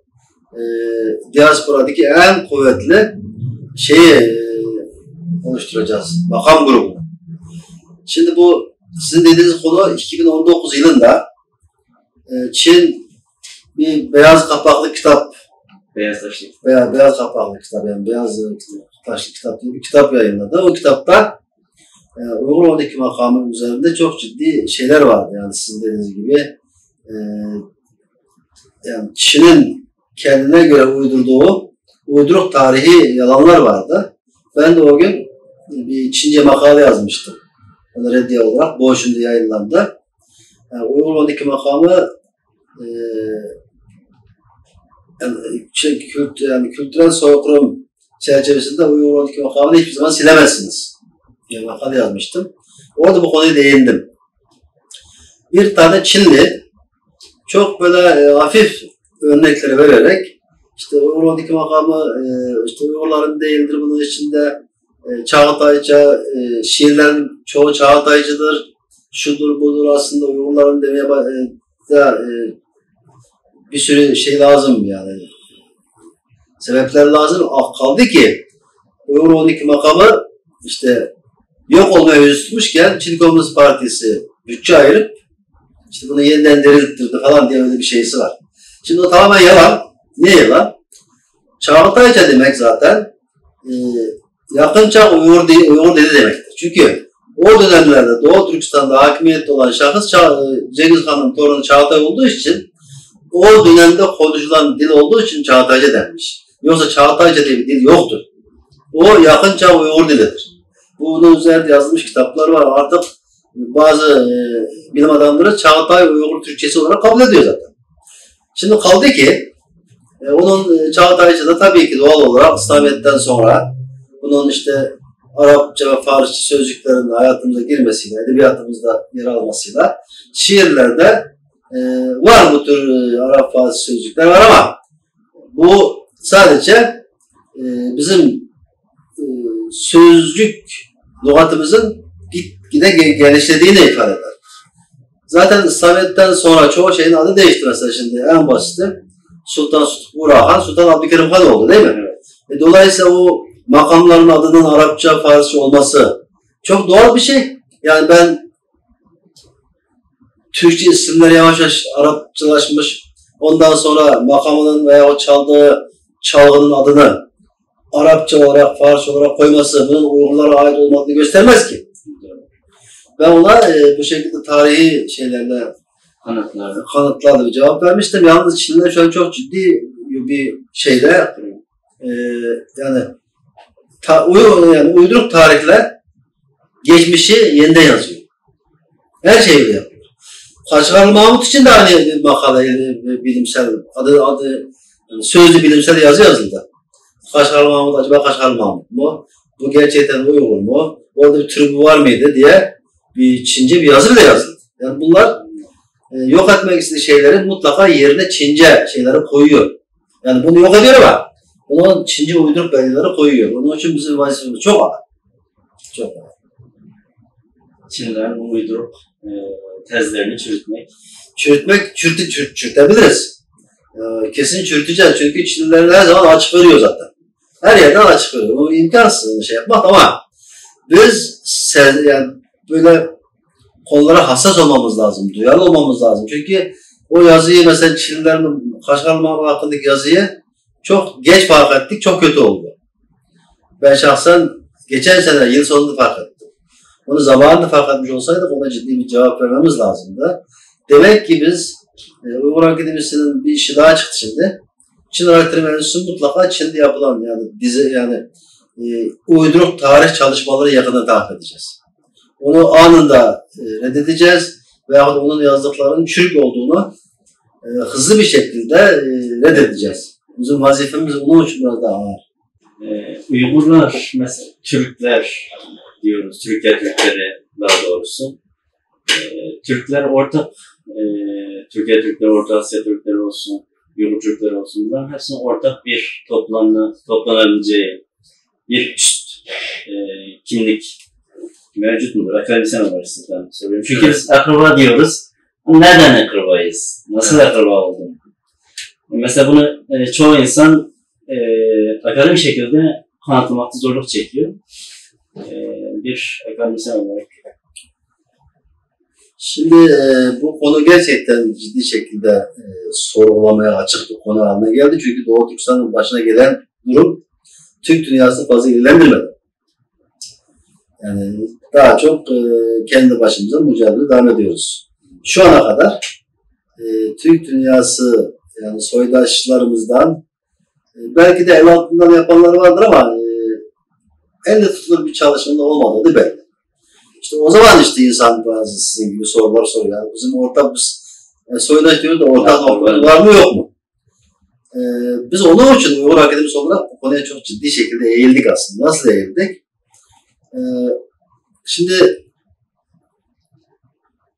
diasporadaki en kuvvetli şeyi oluşturacağız. Makam grubu. Şimdi bu sizin dediğiniz konu 2019 yılında Çin bir beyaz kapaklı kitap, beyaz taşlı beyaz kapaklı kitap, yani beyaz taşlı kitap diye bir kitap yayınladı. O kitapta Uygur 12 makamının üzerinde çok ciddi şeyler vardı. Yani sizin dediğiniz gibi yani Çin'in kendine göre uydurduğu uyduruk tarihi yalanlar vardı. Ben de o gün bir Çince makale yazmıştım. Yani reddiye olarak Boğuş'unda yayınlandı. Yani Uygur 12 makamı yani kültürel soykırım çerçevesinde Uygur 12 makamını hiçbir zaman silemezsiniz. Yani makale yazmıştım. Orada bu konuya değindim. Bir tane Çinli çok böyle hafif örnekleri vererek işte Uygur 12 makamı işte Uygurların değildir, bunun içinde Çağatayca şiirlerin çoğu Çağataycıdır, şudur budur, aslında Uygurların demeye da bir sürü şey lazım, yani sebepler lazım. Kaldı ki Uygur 12 makamı işte yok olmaya yüz tutmuşken Çin Komünist Partisi bütçe ayırıp işte bunu yeniden dirilttirdi falan diye öyle bir şeysi var. Şimdi o tamamen yalan. Niye yalan? Çağatayca demek zaten yakın çağ Uygur dedi demektir. Çünkü o dönemlerde Doğu Türkistan'da hakimiyette olan şahıs Cengiz Han'ın torunu Çağatay olduğu için, o dönemde konuşulan dil olduğu için Çağatayca denmiş. Yoksa Çağatayca diye bir dil yoktur. O yakın çağ Uygur dilidir. Bunun üzerinde yazılmış kitaplar var. Artık bazı bilim adamları Çağatay Uygur Türkçesi olarak kabul ediyor zaten. Şimdi kaldı ki onun Çağatayca'da tabii ki doğal olarak İslamiyet'ten sonra bunun işte Arapça ve Farsça sözcüklerin hayatımıza girmesiyle, edebiyatımızda yer almasıyla şiirlerde var bu tür Arap Farsça sözcükler var, ama bu sadece bizim sözcük lügatımızın gitgide genişlediğini ifade eder. Zaten İslamiyet'ten sonra çoğu şeyin adı değişti. Mesela şimdi en basiti Sultan Burhan, Sultan Abdülkerim Han oldu değil mi? Evet. Dolayısıyla o makamların adının Arapça, Farsça olması çok doğal bir şey. Yani ben Türkçe isimler yavaş yavaş Arapçalaşmış, ondan sonra makamının veya o çaldığı çalgının adını Arapça olarak, Farsça olarak koyması bunun Uygurlara ait olmadığını göstermez ki. Ben ona bu şekilde tarihi şeylerle kanıtlarla bir cevap vermiştim. Yalnız Çinliler şu an çok ciddi bir şeyde yani yani uyduruk tarihler geçmişi yeniden yazıyor. Her şeyi öyle yapıyor. Kaşgarlı Mahmut için de aynı bir makale, bilimsel, adı yani sözlü bilimsel yazı yazıldı. Kaşgarlı Mahmut acaba Kaşgarlı Mahmut mu? Bu gerçekten Uygur mu? Orada bir tribü var mıydı diye bir Çince bir yazı bile yazıldı. Yani bunlar yok etmek istediği şeyleri mutlaka yerine Çince şeyleri koyuyor. Yani bunu yok ediyor ama bunu Çince uyduruk belgeleri koyuyor. Onun için bizim vazifemiz çok ağır. Çok ağır. Çinlilerin bu uyduruk tezlerini çürütmek. Çürütebiliriz. Kesin çürüteceğiz. Çünkü Çinliler her zaman açık veriyor zaten. Her yerden açık veriyor. Bu imkansız onu şey yapmak ama biz yani böyle konulara hassas olmamız lazım. Duyarlı olmamız lazım. Çünkü o yazıyı mesela Çinlilerin Kaşgarlı Mahmut hakkındaki yazıyı çok geç fark ettik. Çok kötü oldu. Ben şahsen geçen sene yıl sonunda fark ettim. Onu zamanında fark etmiş olsaydık ona ciddi bir cevap vermemiz lazımdı. Demek ki biz Uygur Akademisi'nin bir işi daha çıktı şimdi. Çin Araştırma Enstitüsü mutlaka Çin'de yapılan uyduruk tarih çalışmaları yakından takip edeceğiz. Onu anında reddedeceğiz veyahut onun yazdıklarının çürük olduğunu hızlı bir şekilde reddedeceğiz. Bizim vazifemiz onun için biraz daha ağır. Uygurlar, mesela Türkler diyoruz, Türkiye Türkleri daha doğrusu. Türkler ortak, Türkiye Türkleri, Orta Asya Türkleri olsun, Uygur Türkleri olsun, bunların hepsinin ortak bir toplanabileceği bir üst kimlik mevcut mudur? Akademisyen olarak sizden söylüyorum. Çünkü biz akraba diyoruz. Nereden akrabayız? Nasıl akraba oldun? Mesela bunu çoğu insan akademik şekilde kanıtlamakta zorluk çekiyor. Bir akademisyen olarak. Şimdi bu konu gerçekten ciddi şekilde sorgulamaya açık bir konu haline geldi. Çünkü Doğu Türkistan'ın başına gelen durum Türk dünyasını fazla ilgilendirmedi. Yani daha çok kendi başımıza mücadele devam ediyoruz. Şu ana kadar Türk dünyası yani soydaşlarımızdan belki de el altından yapanlar vardır ama elle tutulur bir çalışmada olmadığı belli. İşte o zaman insan bazı sizin gibi sorular soruyor. Yani bizim ortak soydaş diyoruz da ortak noktamız var mı yok mu? Biz onun için Uygur Akademisi olarak bu konuya çok ciddi şekilde eğildik aslında. Nasıl eğildik? Şimdi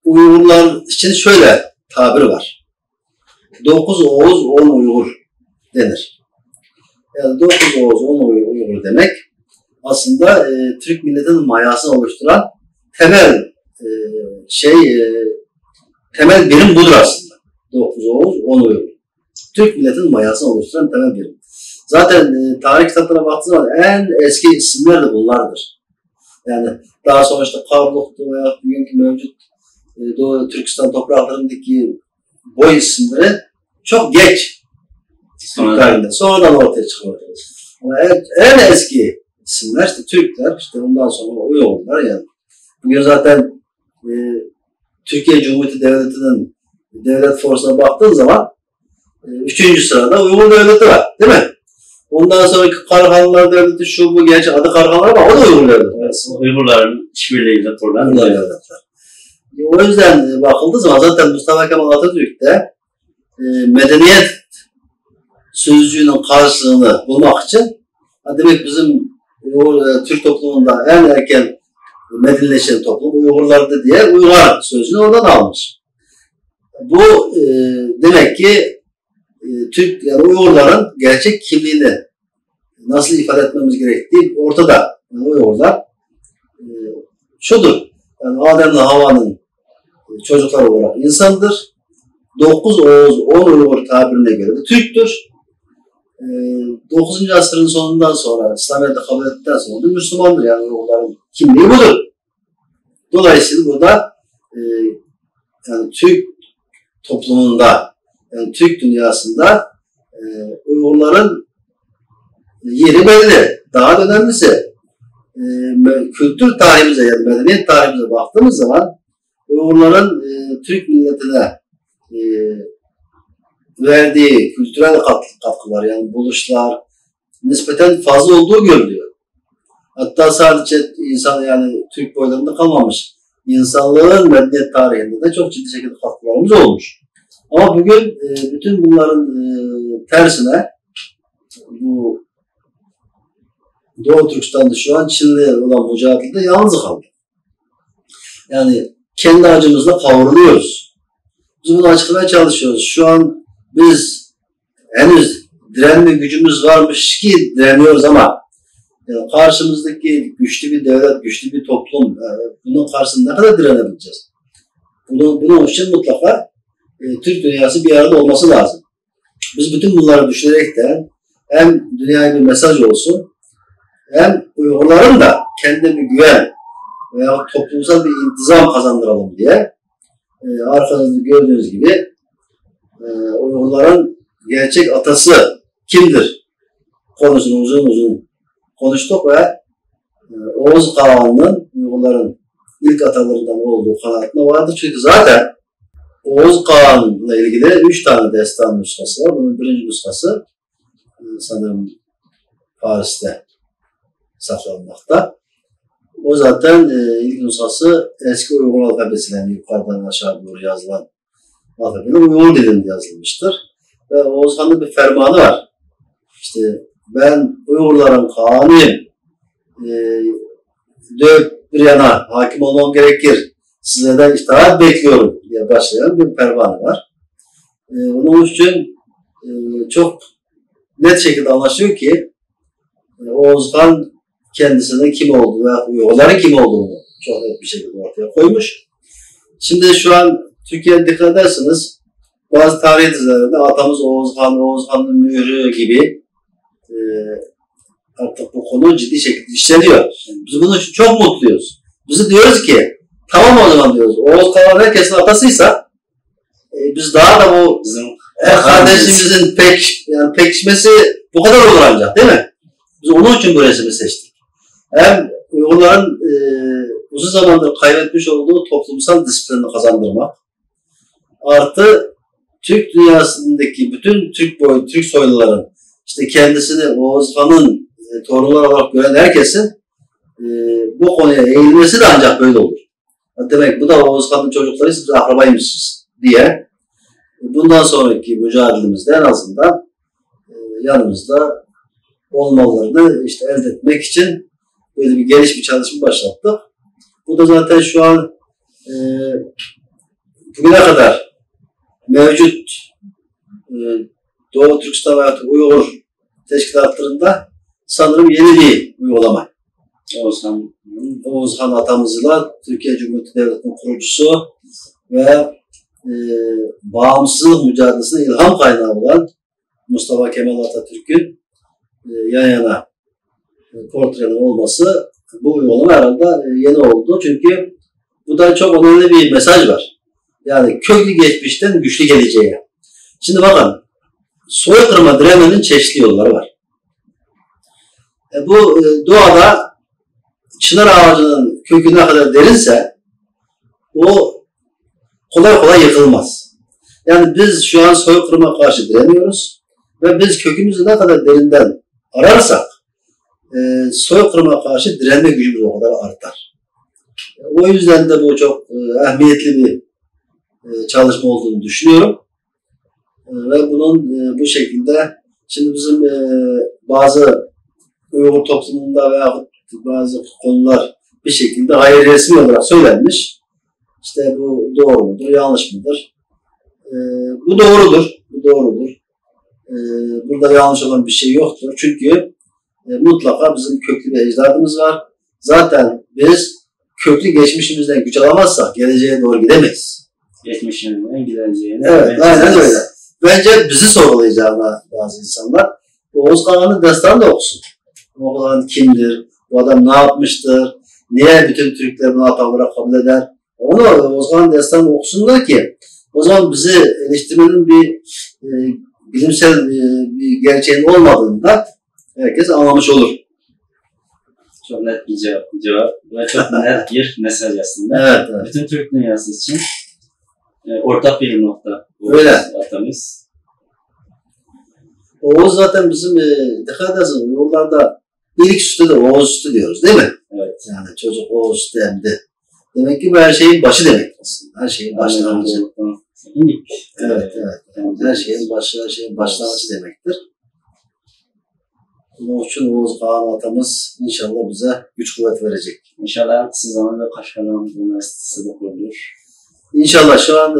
Uygurlar için şöyle tabir var. 9 Oğuz 10 Uygur denir. Yani 9 Oğuz 10 Uygur demek aslında Türk milletinin mayasını oluşturan temel temel birim budur aslında. 9 Oğuz 10 Uygur. Türk milletinin mayasını oluşturan temel birim. Zaten tarih kitaplarına baktığınız zaman en eski isimler de bunlardır. Yani daha sonra Kavluk'tu veya bugünkü mevcut Doğu Türkistan topraklarındaki boy isimleri çok geç sonradan ortaya çıkıyor. Ama en eski isimler Türkler, ondan sonra Uygurlar yani. Bugün zaten Türkiye Cumhuriyeti Devleti'nin devlet forsuna baktığın zaman 3. sırada Uygur Devleti var, değil mi? Ondan sonraki Karahanlılar Devleti şu bu gerçi adı Karahanlılar ama o da Uygur Devleti. Uygurların işbirliğiyle kurulan devletler. O yüzden bakıldığı zaman zaten Mustafa Kemal Atatürk de medeniyet sözcüğünün karşılığını bulmak için demek bizim Türk toplumunda en erken medenileşen toplum Uygurlardı diye Uygar sözcüğünü oradan almış. Bu demek ki Türk yani Uygurların gerçek kimliğini nasıl ifade etmemiz gerektiği ortada. Yani Uygurlar şudur. Yani Adem'le Havva'nın çocukları olarak insandır. 9 Oğuz 10 Uygur tabirine göre de Türktür. 9. asrın sonundan sonra İslamiyet'i kabul ettikten sonra da Müslümandır. Yani Uygurların kimliği budur. Dolayısıyla burada yani Türk toplumunda yani Türk dünyasında Uygurların yeri belli. Daha önemlisi kültür tarihimize yani medeniyet tarihimize baktığımız zaman Uygurların Türk milletine verdiği kültürel katkılar yani buluşlar nispeten fazla olduğu görülüyor. Hatta sadece insan yani Türk boylarında kalmamış. İnsanlığın medeniyet tarihinde de çok ciddi şekilde katkılarımız olmuş. Ama bugün bütün bunların tersine bu Doğu Türkistan'da şu an Çin'le olan mücadelede yalnız kaldı. Yani kendi acımızla kavruluyoruz. Biz bunu açıklamaya çalışıyoruz. Şu an biz henüz direnme gücümüz varmış ki direniyoruz ama yani karşımızdaki güçlü bir devlet, güçlü bir toplum, bunun karşısında ne kadar direnebileceğiz? Bunun için mutlaka Türk dünyası bir arada olması lazım. Biz bütün bunları düşünerekten hem dünyaya bir mesaj olsun, hem Uygurların da kendine bir güven veya toplumsal bir intizam kazandıralım diye arkanızda gördüğünüz gibi Uygurların gerçek atası kimdir konusunu uzun uzun konuştuk ve Oğuz Kağan'ın Uygurların ilk atalarından olduğu kanaatine vardır. Çünkü zaten Oğuz Kağan'la ilgili 3 tane destan nüshası var. Bunun birinci nüshası sanırım Paris'te saklanmakta. O zaten ilk nüshası eski Uygur alfabesiyle yukarıdan aşağı doğru yazılan alfabeyle Uygur dilinde yazılmıştır. Ve Oğuz Han'ın bir fermanı var. İşte ben Uygurların Kağan'ıyım. Dört bir yana hakim olmam gerekir. Sizlerden itaat bekliyorum diye başlayan bir fermanı var. Onun için çok net şekilde anlaşılıyor ki Oğuz Han kendisinin kim olduğunu veya Uygurların kim olduğunu çok net bir şekilde ortaya koymuş. Şimdi şu an Türkiye'de dikkat ederseniz bazı tarih dizilerinde atamız Oğuz Han'ın mührü gibi artık bu konu ciddi şekilde işleniyor. Biz bunun için çok mutluyuz. Biz diyoruz ki tamam o zaman diyoruz. Oğuz Kağan herkesin atasıysa biz daha da bu kardeşimizin pekişmesi bu kadar olur ancak değil mi? Biz onun için bu resmi seçtik. Hem Uygurların uzun zamandır kaybetmiş olduğu toplumsal disiplini kazandırmak, artı Türk dünyasındaki bütün Türk soyluların işte kendisini Oğuz Han'ın torunları olarak gören herkesin bu konuya eğilmesi de ancak böyle olur. Demek bu da Oğuz Han'ın çocuklarıysa biz akrabaymışız diye bundan sonraki mücadelemizde en azından yanımızda olmalarını işte elde etmek için böyle bir geniş bir çalışma başlattık. Bu da zaten şu an bugüne kadar mevcut Doğu Türkistan veya Uygur teşkilatlarında sanırım yeni bir uygulama. Oğuz Han atamızla Türkiye Cumhuriyeti Devleti'nin kurucusu ve bağımsızlık mücadelesine ilham kaynağı olan Mustafa Kemal Atatürk'ün yan yana portrenin olması bu uygulama herhalde yeni oldu. Çünkü bu da çok önemli bir mesaj var. Yani köklü geçmişten güçlü geleceğe. Şimdi bakın soykırıma direnmenin çeşitli yolları var. Bu doğada çınar ağacının kökü ne kadar derinse o kolay kolay yıkılmaz. Yani biz şu an soykırıma karşı direniyoruz ve biz kökümüzü ne kadar derinden ararsak soykırıma karşı direnme gücümüz o kadar artar. O yüzden de bu çok ehemmiyetli bir çalışma olduğunu düşünüyorum. Ve bunun bu şekilde şimdi bizim bazı Uygur toplumunda veya bazı konular bir şekilde hayır resmi olarak söylenmiş. İşte bu doğru mudur, yanlış mıdır? Bu doğrudur. Bu doğrudur. Burada yanlış olan bir şey yoktur. Çünkü mutlaka bizim köklü bir ecdadımız var. Zaten biz köklü geçmişimizden güç alamazsak geleceğe doğru gidemeyiz. Geçmişinden geleceğine. Evet, aynen öyle. Bence bizi sorgulayacağına bazı insanlar Oğuz Kağan'ın destanı da okusun. Oğuz Kağan kimdir? Bu adam ne yapmıştır? Niye bütün Türkler bunu ata olarak kabul eder? Onu Oğuz Kağan destanı okusunlar ki o zaman bizi eleştirmenin bir bilimsel bir gerçeğin olmadığında herkes anlamış olur. Çok net bir cevap ve çok net bir mesaj aslında. Evet, evet. Bütün Türk dünyası için ortak bir nokta. Öyle. Atamız. Oğuz zaten bizim dikkat edersiniz yollarda İlk sütü de Oğuz sütü diyoruz değil mi? Evet. Yani çocuk Oğuz sütü emdi. Demek ki bu her şeyin başı demek aslında. Her şeyin başlangıcı. Evet. Her şeyin başı, her şeyin başlangıcı demektir. Bunun için Oğuz Kağan atamız inşallah bize güç kuvvet verecek. İnşallah siz zamanında Kaşgarlı Üniversitesi de kurulur. İnşallah şu an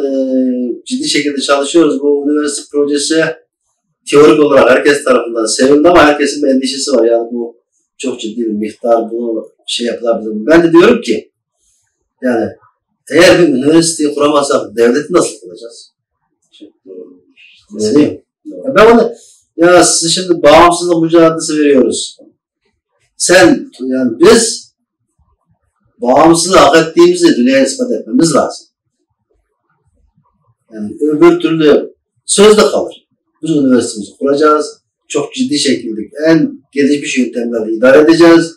ciddi şekilde çalışıyoruz. Bu üniversite projesi teorik olarak herkes tarafından sevildi ama herkesin bir endişesi var. Yani bu çok ciddi bir miktar, bunu yapılabilir. Ben de diyorum ki yani eğer bir üniversiteyi kuramazsak devleti nasıl kuracağız? Çok doğru. Öyle değil mi? Ben onu ya size şimdi bağımsızlık mücadelesi veriyoruz. Yani biz bağımsızlığı hak ettiğimizi dünyaya ispat etmemiz lazım. Yani öbür türlü sözde kalır. Biz üniversitemizi kuracağız. Çok ciddi şekilde en gelişmiş yöntemlerle idare edeceğiz.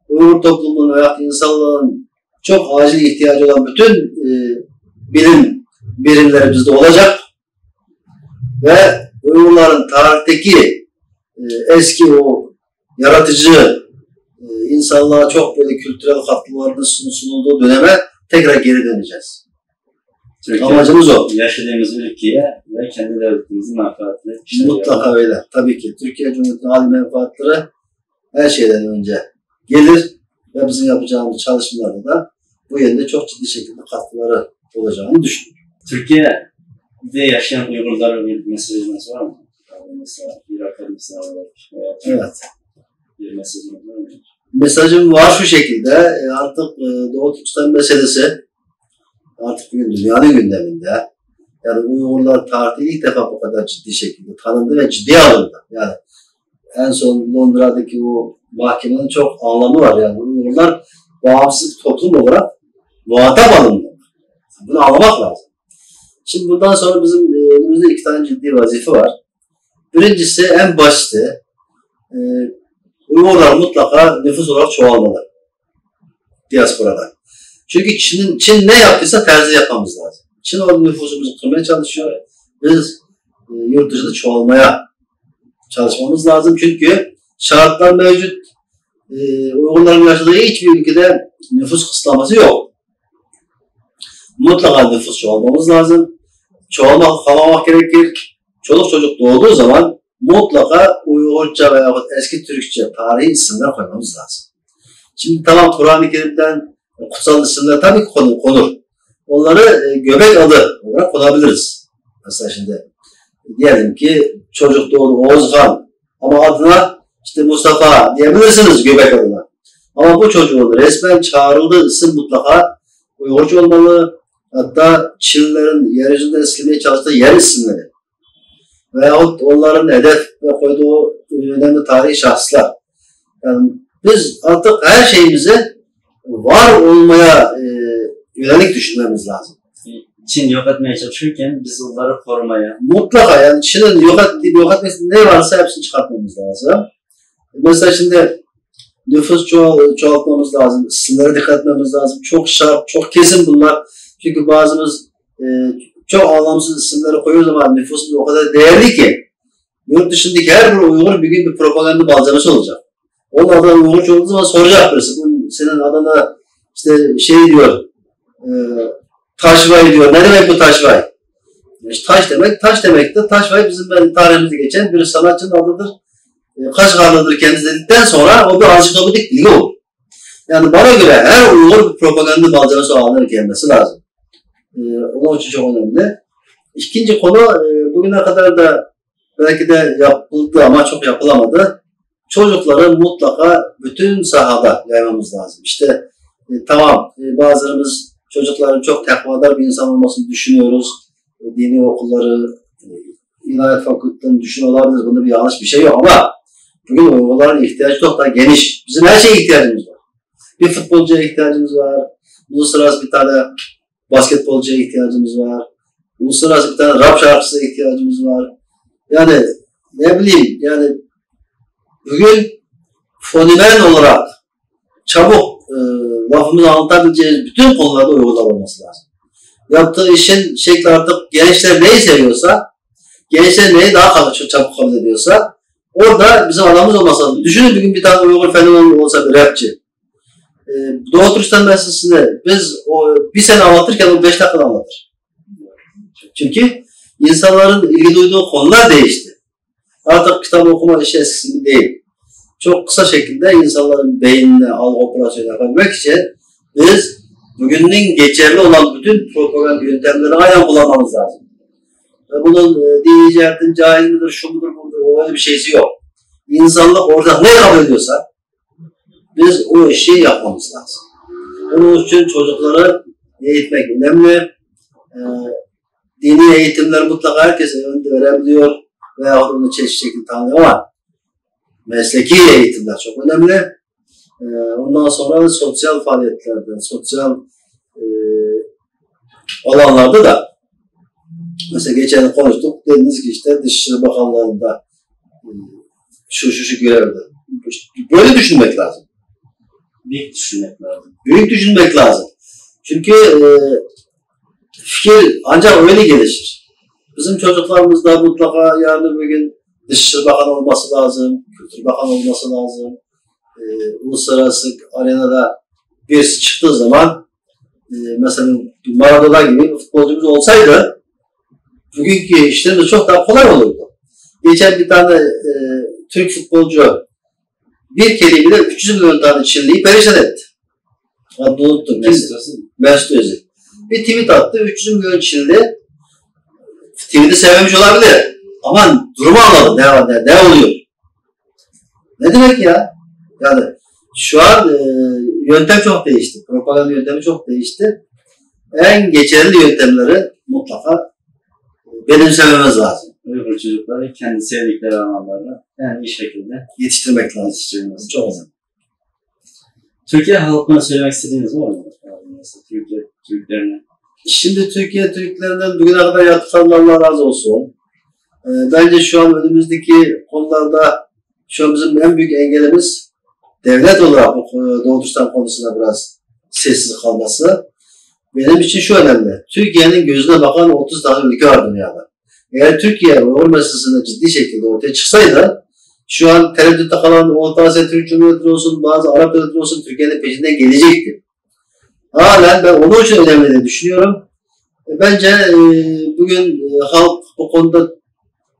Uygur toplumunun veya insanlığın çok acil ihtiyacı olan bütün bilim birimleri bizde olacak. Ve Uygurların tarihteki eski o yaratıcı insanlığa çok böyle kültürel katkılarının sunulduğu döneme tekrar geri döneceğiz. Amacımız o. Yaşadığımız ülkeye ve kendi devletimizin menfaatleri. Mutlaka öyle. Tabii ki. Türkiye Cumhuriyeti'nin hali menfaatleri her şeyden önce gelir ve bizim yapacağımız çalışmalarda da bu yönde çok ciddi şekilde katkıları olacağını düşünüyorum. Türkiye'de yaşayan Uygurlara bir mesajınız var mı? Mesela Irak'ta mesela evet. Bir mesajınız var mı? Mesajım var şu şekilde. Artık Doğu Türkistan meselesi artık bugün dünyanın gündeminde. Yani Uygurlar tarihi ilk defa bu kadar ciddi şekilde tanındı ve ciddiye alındı. Yani en son Londra'daki o mahkemenin çok anlamı var. Yani Uygurlar bağımsız toplum olarak muhatap alındı. Bunu anlamak lazım. Şimdi bundan sonra bizim önümüzde 2 tane ciddi vazife var. Birincisi en basiti Uygurlar mutlaka nüfus olarak çoğalmalı. Diasporada. Çünkü Çin ne yaptıysa terzi yapmamız lazım. Çin o nüfusumuzu kırmaya çalışıyor. Biz yurt dışında çoğalmaya çalışmamız lazım. Çünkü şartlar mevcut. Uygurların yaşadığı hiçbir ülkede nüfus kısıtlaması yok. Mutlaka nüfus çoğalmamız lazım. Çoğalmak, kalmamak gerekir. Çoluk çocuk doğduğu zaman mutlaka Uygurca veya eski Türkçe tarihi isimler koymamız lazım. Şimdi tamam Kur'an-ı Kerim'den kutsal isimler tabii ki konur. Onları göbek adı olarak konabiliriz. Mesela şimdi diyelim ki çocuk doğdu Oğuzhan ama adına işte Mustafa diyebilirsiniz göbek adına. Ama bu çocuğun resmen çağrıldığı isim mutlaka Uygurca olmalı. Hatta Çinlilerin yeryüzünde eskimeye çalıştığı yer isimleri veyahut onların hedef ve koyduğu önemli tarihi şahıslar. Yani biz artık her şeyimizi var olmaya yönelik düşünmemiz lazım. Çin yok etmeye çalışırken biz onları korumaya. Mutlaka yani Çin'in yok etmesi ne varsa hepsini çıkartmamız lazım. Mesela şimdi nüfus çoğaltmamız lazım, isimlere dikkat etmemiz lazım. Çok şart, çok kesin bunlar. Çünkü bazımız çok anlamsız isimleri koyuyoruz ama nüfusumuz o kadar değerli ki yurt dışındaki her bir Uygur bir gün bir propaganda malzemesi olacak. Onun adına Uygurca olduğu zaman soracak birisi. Senin adına işte diyor, Taşvay diyor. Ne demek bu Taşvay? İşte taş demektir. Taşvay bizim tarihimizde geçen bir sanatçının adıdır. Kaşgarlıdır kendisi dedikten sonra o bir ansiklopedik bilgi olur. Yani bana göre her Uygur bir propaganda malzemesi haline gelmesi lazım. Onun için çok önemli. İkinci konu bugüne kadar da belki de yapıldı ama çok yapılamadı. Çocukları mutlaka bütün sahada yaymamız lazım. İşte tamam bazılarımız çocukların çok tekvadar bir insan olmasını düşünüyoruz. Dini okulları, ilahiyat fakültelerini düşünüyor olabilir. Bunda bir yanlış bir şey yok ama bugün Uygurların ihtiyacı çok daha geniş. Bizim her şeye ihtiyacımız var. Bir futbolcuya ihtiyacımız var. Uluslararası bir tane basketbolcuya ihtiyacımız var. Uluslararası bir tane rap şarkısına ihtiyacımız var. Yani ne bileyim yani bugün fenomen olarak çabuk lafımızı anlatabileceğimiz bütün konularda Uygurlar olması lazım. Yaptığı işin şekli artık gençler neyi seviyorsa, gençler neyi daha çabuk kabul ediyorsa Orada bizim adamımız olmasa lazım. Düşünün bir gün bir tane Uygur fenomeni olsa bir rapçi. Doğu Türkistan Üniversitesi'nde biz o bir sene anlatırken o 5 dakika anlatır. Çünkü insanların ilgi duyduğu konular değişti. Artık kitap okuma işi eskisi gibi değil. Çok kısa şekilde insanların beynine algı operasyonu yapabilmek için biz bugünün geçerli olan bütün propaganda yöntemlerini aynen kullanmamız lazım. Ve bunun dini cihetin caiz midir, şu mudur, budur, öyle bir şeysi yok. İnsanlık orada ne kabul ediyorsa biz o işi yapmamız lazım. Onun için çocukları eğitmek önemli. Dini eğitimler mutlaka herkese verebiliyor veya onu çeşitli şekilde tanıyor ama mesleki eğitimler çok önemli. Ondan sonra sosyal faaliyetlerde, sosyal alanlarda da mesela geçen konuştuk. Dediniz ki işte Dışişleri Bakanlığı'nda şu görevde. Böyle düşünmek lazım. Büyük düşünmek lazım. Büyük düşünmek lazım. Çünkü fikir ancak öyle gelişir. Bizim çocuklarımız da mutlaka yarın bir gün Dışişleri Bakanı olması lazım, Kültür Bakanı olması lazım. Uluslararası arenada birisi çıktığı zaman mesela Maradona gibi bir futbolcumuz olsaydı bugünkü işlerimiz çok daha kolay olurdu. Geçen bir tane Türk futbolcu bir kelimeyle 300 milyon tane Çinliyi perişan etti. Adını unuttum. Mesut Özil. Bir tweet attı. 300 milyon Çinli tweet'i sevmemiş olabilir. Ama durumu anladı. Ne oluyor? Ne demek ya? Yani şu an yöntem çok değişti. Propaganda yöntemi çok değişti. En geçerli yöntemleri mutlaka benimsememiz lazım. Uygur çocukları kendi sevdikleri alanlarda yani iyi şekilde yetiştirmek lazım. Çok önemli. Türkiye halkına söylemek istediğiniz var mı? Mesela Türkiye Türklerine. Şimdi Türkiye Türklerinden bugüne kadar yaptıklarından Allah razı olsun. Bence şu an önümüzdeki konularda şu an bizim en büyük engelimiz devlet olarak bu Doğu Türkistan konusunda biraz sessiz kalması. Benim için şu önemli. Türkiye'nin gözüne bakan 30 tane ülke var dünyada. Eğer Türkiye Uygur meselesinde ciddi şekilde ortaya çıksaydı şu an tereddütte kalan Orta Asya Türk Cumhuriyeti olsun, bazı Arap devletleri olsun Türkiye'nin peşinden gelecekti. Halen ben onun için önemli diye düşünüyorum. Bence bugün halk bu konuda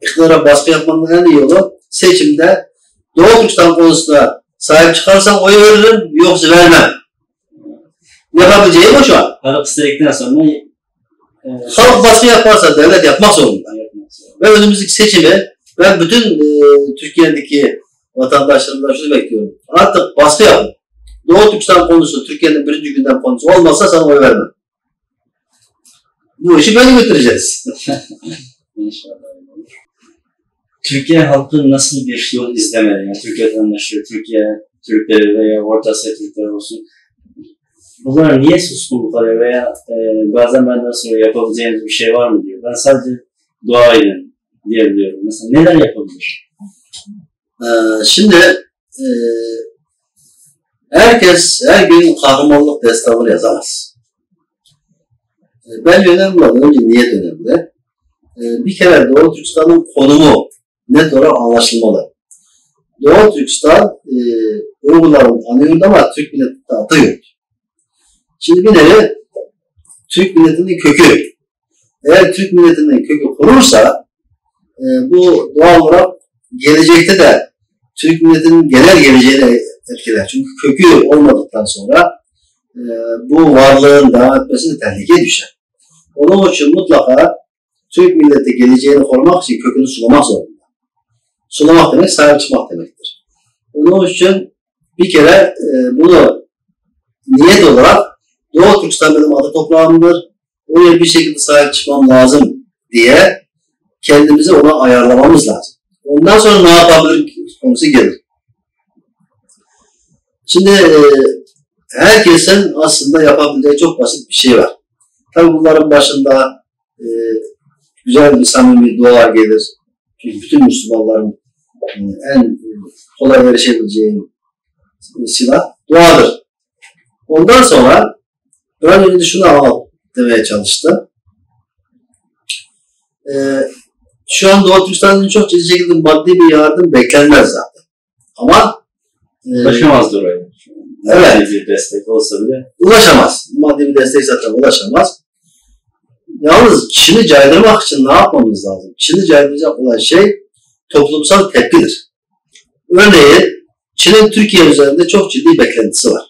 iktidara baskı yapmanın en iyi yolu seçimde Doğu Türkistan konusunda sahip çıkarsam oy veririm, yoksa vermem. Yapabileceğim o şu an. Halk istedikten sonra halk baskı yaparsa devlet yapmak zorunda. Ve önümüzdeki seçimi ben bütün Türkiye'deki vatandaşlarımdan şunu bekliyorum. Artık baskı yapın. Doğu Türkistan konusu Türkiye'nin birinci gündem konusu olmazsa sana oy vermem. Bu işi böyle götüreceğiz. İnşallah. Türkiye halkı nasıl bir yol izlemeli? Yani Türkiye vatandaşı, Türkiye Türkleri veya Orta Asya Türkleri olsun. Bunlar niye suskun kalıyor veya bazen benden sonra yapabileceğiniz bir şey var mı diyor. Ben sadece dua edin diyebiliyorum. Mesela neler yapabilir? Şimdi herkes her gün kahramanlık destanları yazamaz. Bence önemli olan önce niyet önemli. Bir kere Doğu Türkistan'ın konumu net olarak anlaşılmalı. Doğu Türkistan Uygurların anıyordu ama Türk milletinin atıyor. Şimdi bir nevi Türk milletinin kökü. Eğer Türk milletinin kökü korursa bu doğal olarak gelecekte de Türk milletinin genel geleceğini etkiler. Çünkü kökü olmadıktan sonra bu varlığın devam etmesine tehlikeye düşer. Onun için mutlaka Türk milleti geleceğini korumak için kökünü sulamak zorunda. Sulamak demek sahip çıkmak demektir. Onun için bir kere bunu niyet olarak Doğu Türkistan benim adı toprağımdır. Oraya bir şekilde sahip çıkmam lazım diye kendimizi ona ayarlamamız lazım. Ondan sonra ne yapabilir konusu gelir. Şimdi herkesin aslında yapabileceği çok basit bir şey var. Tabii bunların başında güzel bir samimi dua gelir. Çünkü bütün Müslümanların en kolay erişebileceği silah duadır. Ondan sonra ben önce şunu demeye çalıştım. şu an Doğu Türkistan'ın çok ciddi şekilde maddi bir yardım beklenmez zaten. Ama ulaşamazdı oraya. Evet. Maddi bir destek olsa bile. Ulaşamaz. Maddi bir destek zaten ulaşamaz. Yalnız Çin'i caydırmak için ne yapmamız lazım? Çin'i caydıracak olan şey toplumsal tepkidir. Örneğin Çin'in Türkiye üzerinde çok ciddi beklentisi var.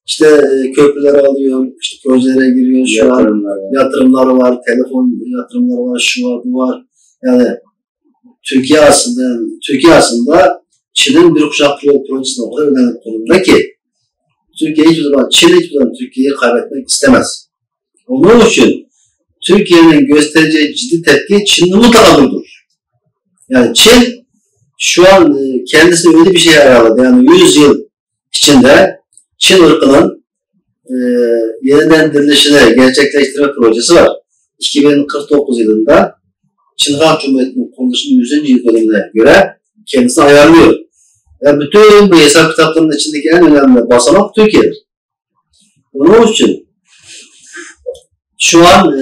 İşte köprüleri alıyor, işte projelere giriyor, şu an yatırımları var, telefon yatırımları var, şu var, bu var. Yani Türkiye aslında Çin'in bir kuşak projesine o kadar önemli konumda ki Çin hiçbir zaman Türkiye'yi kaybetmek istemez. Onun için Türkiye'nin göstereceği ciddi tepki Çin'in mutlaka durdurur. Yani Çin şu an kendisi öyle bir şey ayarladı. Yani 100 yıl içinde Çin ırkının yeniden dirilişini gerçekleştirme projesi var. 2049 yılında Çin Halk Cumhuriyeti'nin kuruluşunun 100. yıl dönümüne göre kendisini ayarlıyor. Yani bütün bu hesap kitaplarının içindeki en önemli basamak Türkiye'dir. Onun için şu an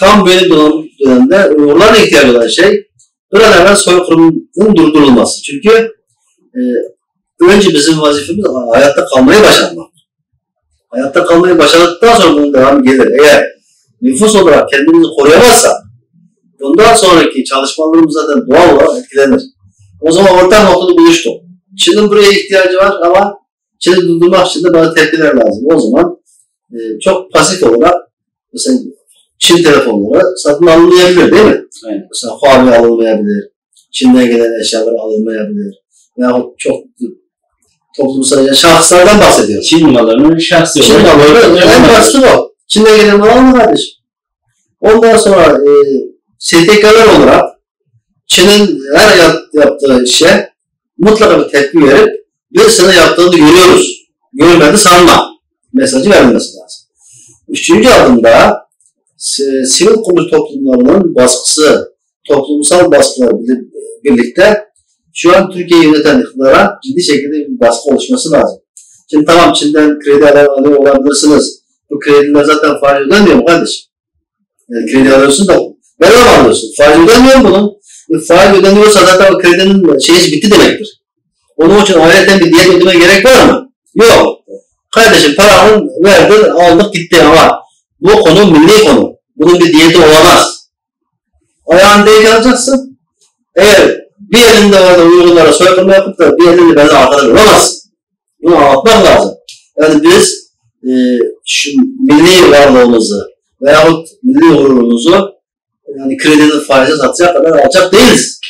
tam böyle bir dönemde Uygurlarla ihtiyacı olan şey bir an evvel soykırımın durdurulması. Çünkü önce bizim vazifemiz hayatta kalmayı başarmak. Hayatta kalmayı başardıktan sonra bunun devamı gelir. Eğer nüfus olarak kendimizi koruyamazsak bundan sonraki çalışmalarımız zaten doğal olarak etkilenir. O zaman ortak noktada buluştuk. Çin'in buraya ihtiyacı var ama Çin'i durdurmak için de bazı tepkiler lazım. O zaman çok pasif olarak mesela Çin telefonları satın alınmayabilir değil mi? Aynen. Mesela Huawei alınmayabilir, Çin'den gelen eşyalar alınmayabilir. Yahut çok toplumsal şahıslardan bahsediyoruz. Çin mallarının şahsi Çin malları en basiti bu. Çin'den gelen mal alma kardeşim. Ondan sonra STK'lar olarak Çin'in her yaptığı işe mutlaka bir tepki verip bir sene yaptığını görüyoruz. Görmedi sanma mesajı verilmesi lazım. Üçüncü adımda sivil kuruluş toplumlarının baskısı, toplumsal baskılar birlikte şu an Türkiye'yi yöneten iktidara ciddi şekilde bir baskı oluşması lazım. Şimdi tamam Çin'den kredi alıyor olabilirsiniz. Bu krediler zaten faiz ödemiyor mu kardeşim? Yani kredi alıyorsun da bedava alıyorsun. Faiz ödemiyor mu bunun? Faiz ödeniyorsa zaten o kredinin şeyi bitti demektir. Onun için ayrıca bir diyet ödeme gerek var mı? Yok. Kardeşim paranı verdin, aldık gitti ama bu konu milli konu. Bunun bir diyeti olamaz. Ayağını denk alacaksın. Eğer bir elinde orada Uygurlara soykırma yapıp da bir elinde beni arkada duramazsın. Bunu anlatmak lazım. Yani biz şu milli varlığımızı veyahut milli gururumuzu yani kredinin faizi satacak kadar alacak değiliz.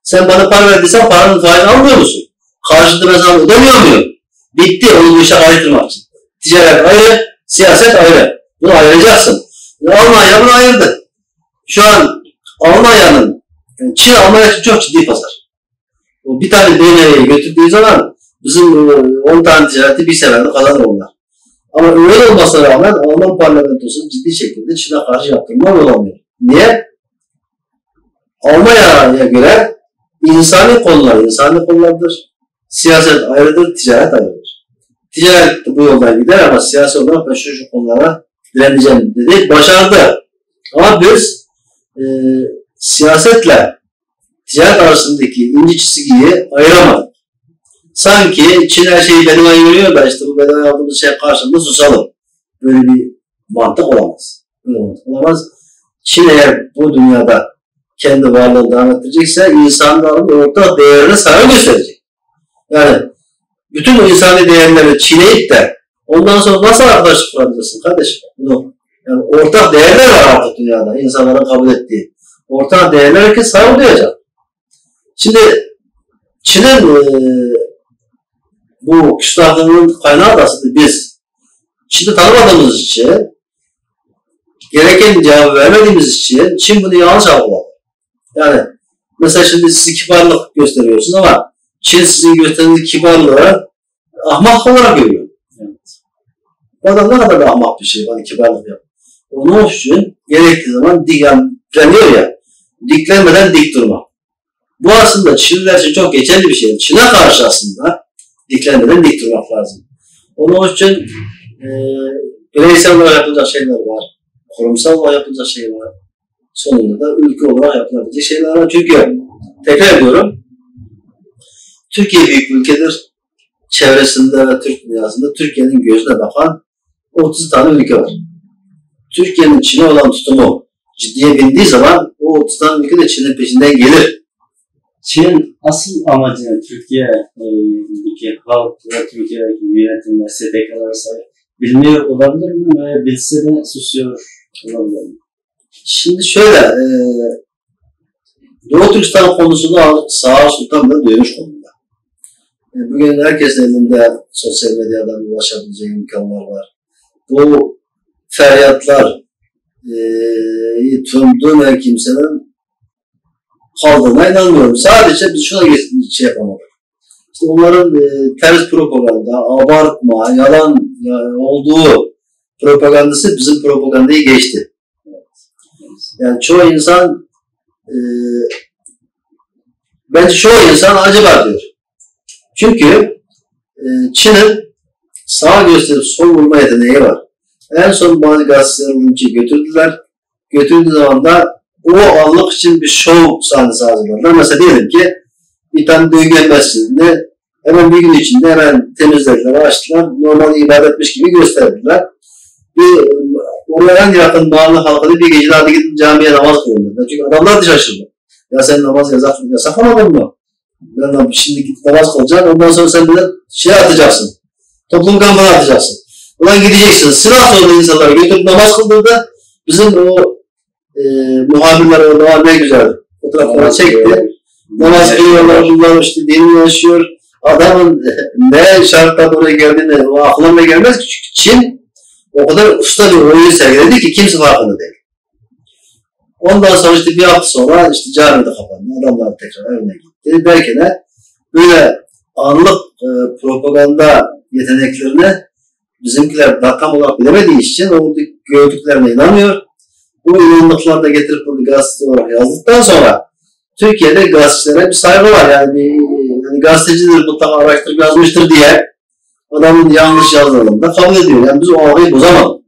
Sen bana para verdiysen paranın faizini almıyor musun? Karşılığında ben sana ödemiyor muyum? Bitti. Onu bu işe ayrıştırmak için. Ticaret ayrı, siyaset ayrı. Bunu ayıracaksın. Almanya bunu ayırdı. Şu an Almanya'nın, yani Çin Almanya için çok ciddi pazar. O bir tane DNA'yı götürdüğü zaman bizim 10 tane ticareti bir seferde kazanır onlar. Ama öyle olmasına rağmen Alman parlamentosu ciddi şekilde Çin'e karşı yaptırımlar olamıyor. Niye? Almanya'ya göre insani konulardır. Siyaset ayrıdır, ticaret ayrıdır. Ticaret bu yoldan gider ama siyasi olarak da şu konulara direneceğim dedi. Başardı. Ama biz siyasetle ticaret arasındaki ince çizgiyi ayıramadık. Sanki Çin her şeyi bedavaya veriyor da işte bu bedavaya aldığımız şey karşılığında susalım. Böyle bir mantık olamaz. Böyle mantık olamaz. Çin eğer bu dünyada kendi varlığını devam ettirecekse insanların ortak değerine saygı gösterecek. Yani bütün o insani değerleri çiğneyip de ondan sonra nasıl arkadaşlık kurabilirsin kardeşim? Yani ortak değerler var artık dünyada insanların kabul ettiği. Ortak değerler herkes saygı duyacak. Şimdi Çin'in bu küstahlığının kaynağı da aslında biz Çin'i tanımadığımız için gereken cevabı vermediğimiz için Çin bunu yanlış algıladı. Yani mesela şimdi siz kibarlık gösteriyorsunuz ama Çin sizin gösterdiğiniz kibarlığı ahmak olarak görüyor. Evet. Bu adam ne kadar da ahmak bir şey, hani kibarlık yapıyor. Onun için gerektiği zaman deniyor ya, diklenmeden dik durma. Bu aslında Çinliler için çok geçerli bir şey. Çin'e karşı aslında diklenmeden dik durmak lazım. Onun için bireysel olarak yapılacak şeyler var. Kurumsal olarak yapılacak şeyler var. sonunda da ülke olarak yapılabilecek şeyler var. Çünkü tekrar ediyorum, Türkiye büyük bir ülkedir. Çevresinde ve Türk dünyasında Türkiye'nin gözüne bakan 30 tane ülke var. Türkiye'nin Çin'e olan tutumu ciddiye bindiği zaman o 30 tane ülke de Çin'in peşinden gelir. Çin'in asıl amacı Türkiye'deki halk ve Türkiye'deki yönetimler, STK'lar bilmiyor olabilir mi? Ve bilse de susuyor olabilir mi? Şimdi şöyle, Doğu Türkistan konusunu Sağır Sultan da duymuş konumda. Bugün herkesin elinde sosyal medyadan ulaşabileceği imkanlar var. Bu feryatlar tümdüğüne kimsenin kaldığına inanmıyorum. Sadece biz şuna şey yapamadık. İşte onların ters propaganda, abartma, yalan olduğu propagandası bizim propagandayı geçti. Yani çoğu insan bence çoğu insan acaba diyor. Çünkü Çin'in sağ gösterip sol vurma yeteneği var. En son bazı gazeteleri bunun için götürdüler. Götürdüğü zaman da o anlık için bir şov sahnesi hazırladılar. Mesela diyelim ki bir tane Duygu Mescidi'ni hemen bir gün içinde hemen temizlediler, açtılar. Normal ibadetmiş gibi gösterdiler. Oraya en yakın mahalle halkını bir gece hadi gidin camiye namaz kılın dediler. Çünkü adamlar da şaşırdı. Ya sen namaz yasaklamadın mı? Ben şimdi git namaz kılacaksın, ondan sonra sen bir de atacaksın. Toplum kampına atacaksın. Ulan gideceksin. Sıra sonra insanları götürüp namaz kıldırdı. Bizim o muhabirler orada ne güzel fotoğrafları çekti. Namaz kılıyorlar, bunlar işte dini yaşıyor. Adamın ne şartla oraya geldiğini o aklına gelmez ki. Çünkü Çin o kadar usta bir oyun sergiledi ki kimse farkında değil. Ondan sonra işte bir hafta sonra işte cami de kapandı. Adamlar tekrar evine gitti. Belki de böyle anlık propaganda yeteneklerini bizimkiler daha tam olarak bilemediği için o gördüklerine inanıyor. Bu inandıklarını da getirip bunu gazete olarak yazdıktan sonra Türkiye'de gazetelere bir saygı var. Yani gazetecidir mutlaka araştırıp yazmıştır diye adamın yanlış yazdığını da kabul ediyor. Yani biz o algıyı bozamadık.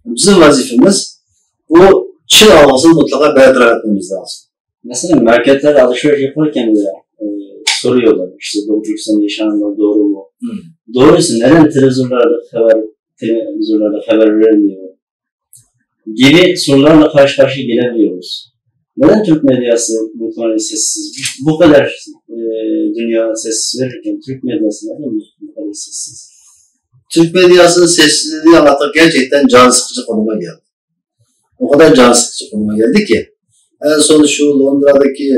Bizim vazifemiz bu Çin algısını mutlaka bertaraf etmemiz lazım. Mesela marketlerde alışveriş yaparken bile soruyorlar işte Doğu Türkistan'da yaşananlar doğru mu? Doğruysa neden televizyonlarda haber verilmiyor? Gibi sorularla karşı karşıya gelebiliyoruz. Neden Türk medyası bu konuda sessiz? Bu kadar dünya sessiz verirken Türk medyası neden bu kadar sessiz? Türk medyasının sessizliği anlatmak gerçekten can sıkıcı konuma geldi. O kadar can sıkıcı konuma geldi ki en son şu Londra'daki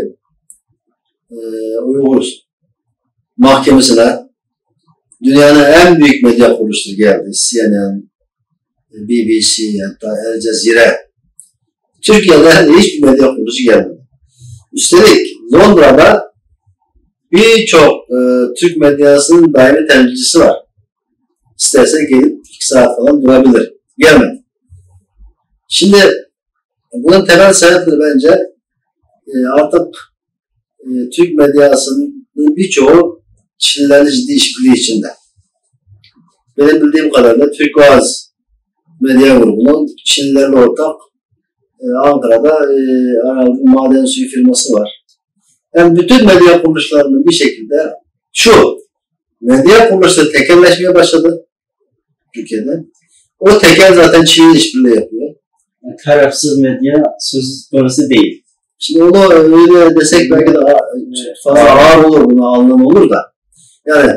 Uygur mahkemesine dünyanın en büyük medya kuruluşları geldi. CNN, BBC, hatta El Cezire. Türkiye'de hiçbir medya kuruluşu gelmedi. Üstelik Londra'da birçok Türk medyasının daimi temsilcisi var. İsterse gelip 2 saat falan durabilir. Gelmedi. Şimdi bunun temel sebepleri bence artık Türk medyasının birçoğu Çinlilerle ciddi işbirliği içinde. Benim bildiğim kadarıyla Türkvaz medya grubunun Çinlilerle ortak Ankara'da aralıklı maden suyu firması var. Yani bütün medya kuruluşlarının bir şekilde medya kuruluşları tekelleşmeye başladı Türkiye'de. O tekel zaten Çin'in işbirliği yapıyor. Tarafsız medya söz konusu değil. Şimdi onu öyle desek belki de fazla ağır olur, buna anlamı olur da. Yani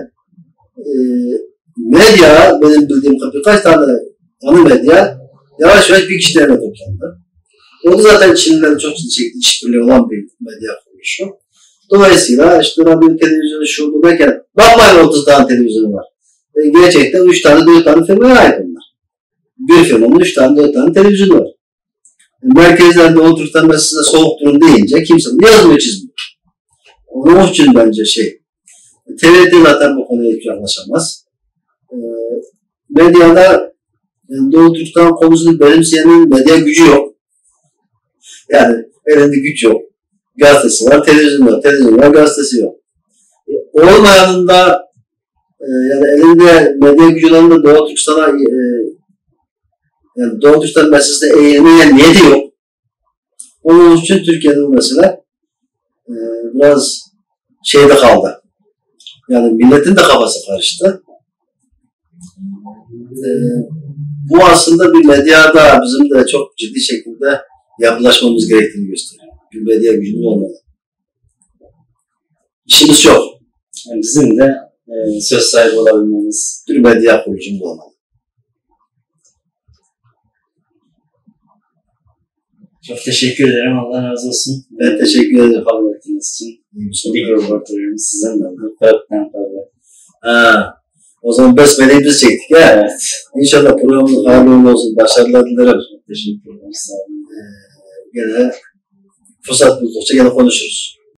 medya, benim bildiğim birkaç tane ana medya yavaş yavaş bir kişilerine toplandı. O da zaten Çinlilerin çok ciddi işbirliği olan bir medya kuruluşu. Dolayısıyla işte radyo, televizyonu, şu bu derken bakmayın 30 tane televizyonu var. Gerçekten 3 tane, 4 tane firmaya ait onlar. Bir firmanın 3 tane, 4 tane televizyonu var. Merkezlerde oturtan ve size soğuk durun deyince kimse yazmıyor, çizmiyor. Onun için bence TRT zaten bu konuya hiç anlaşamaz. Medyada Doğu Türkistan konusunu benimseyenin medya gücü yok. Yani elinde güç yok. Gazetesi var, televizyon var. Televizyon var, gazetesi yok. Olmayanın da yani elinde medya gücü olan da Doğu Türkistan'a yani Doğu Türkistan meselesine eğilmeye niyeti yok. Onun için Türkiye'de bu mesele biraz şeyde kaldı. Yani milletin de kafası karıştı. Bu aslında bir medyada bizim de çok ciddi şekilde yapılaşmamız gerektiğini gösteriyor. Bir medya gücümüz olmalı. İşimiz yok. Yani bizim de söz sahibi olabilmemiz. Bir medya kurucumuz olmalı. Çok teşekkür ederim. Allah razı olsun. Ben teşekkür ederim. Kabul ettiğiniz için. İlk röportajımız sizden de oldu. Farktan fazla. Ha, o zaman besmeleyi biz çektik ha. Evet. İnşallah programımız hayırlı olsun. Başarılar dilerim. Teşekkür ederim. Sağ olun. Gene fırsat buldukça gene konuşuruz.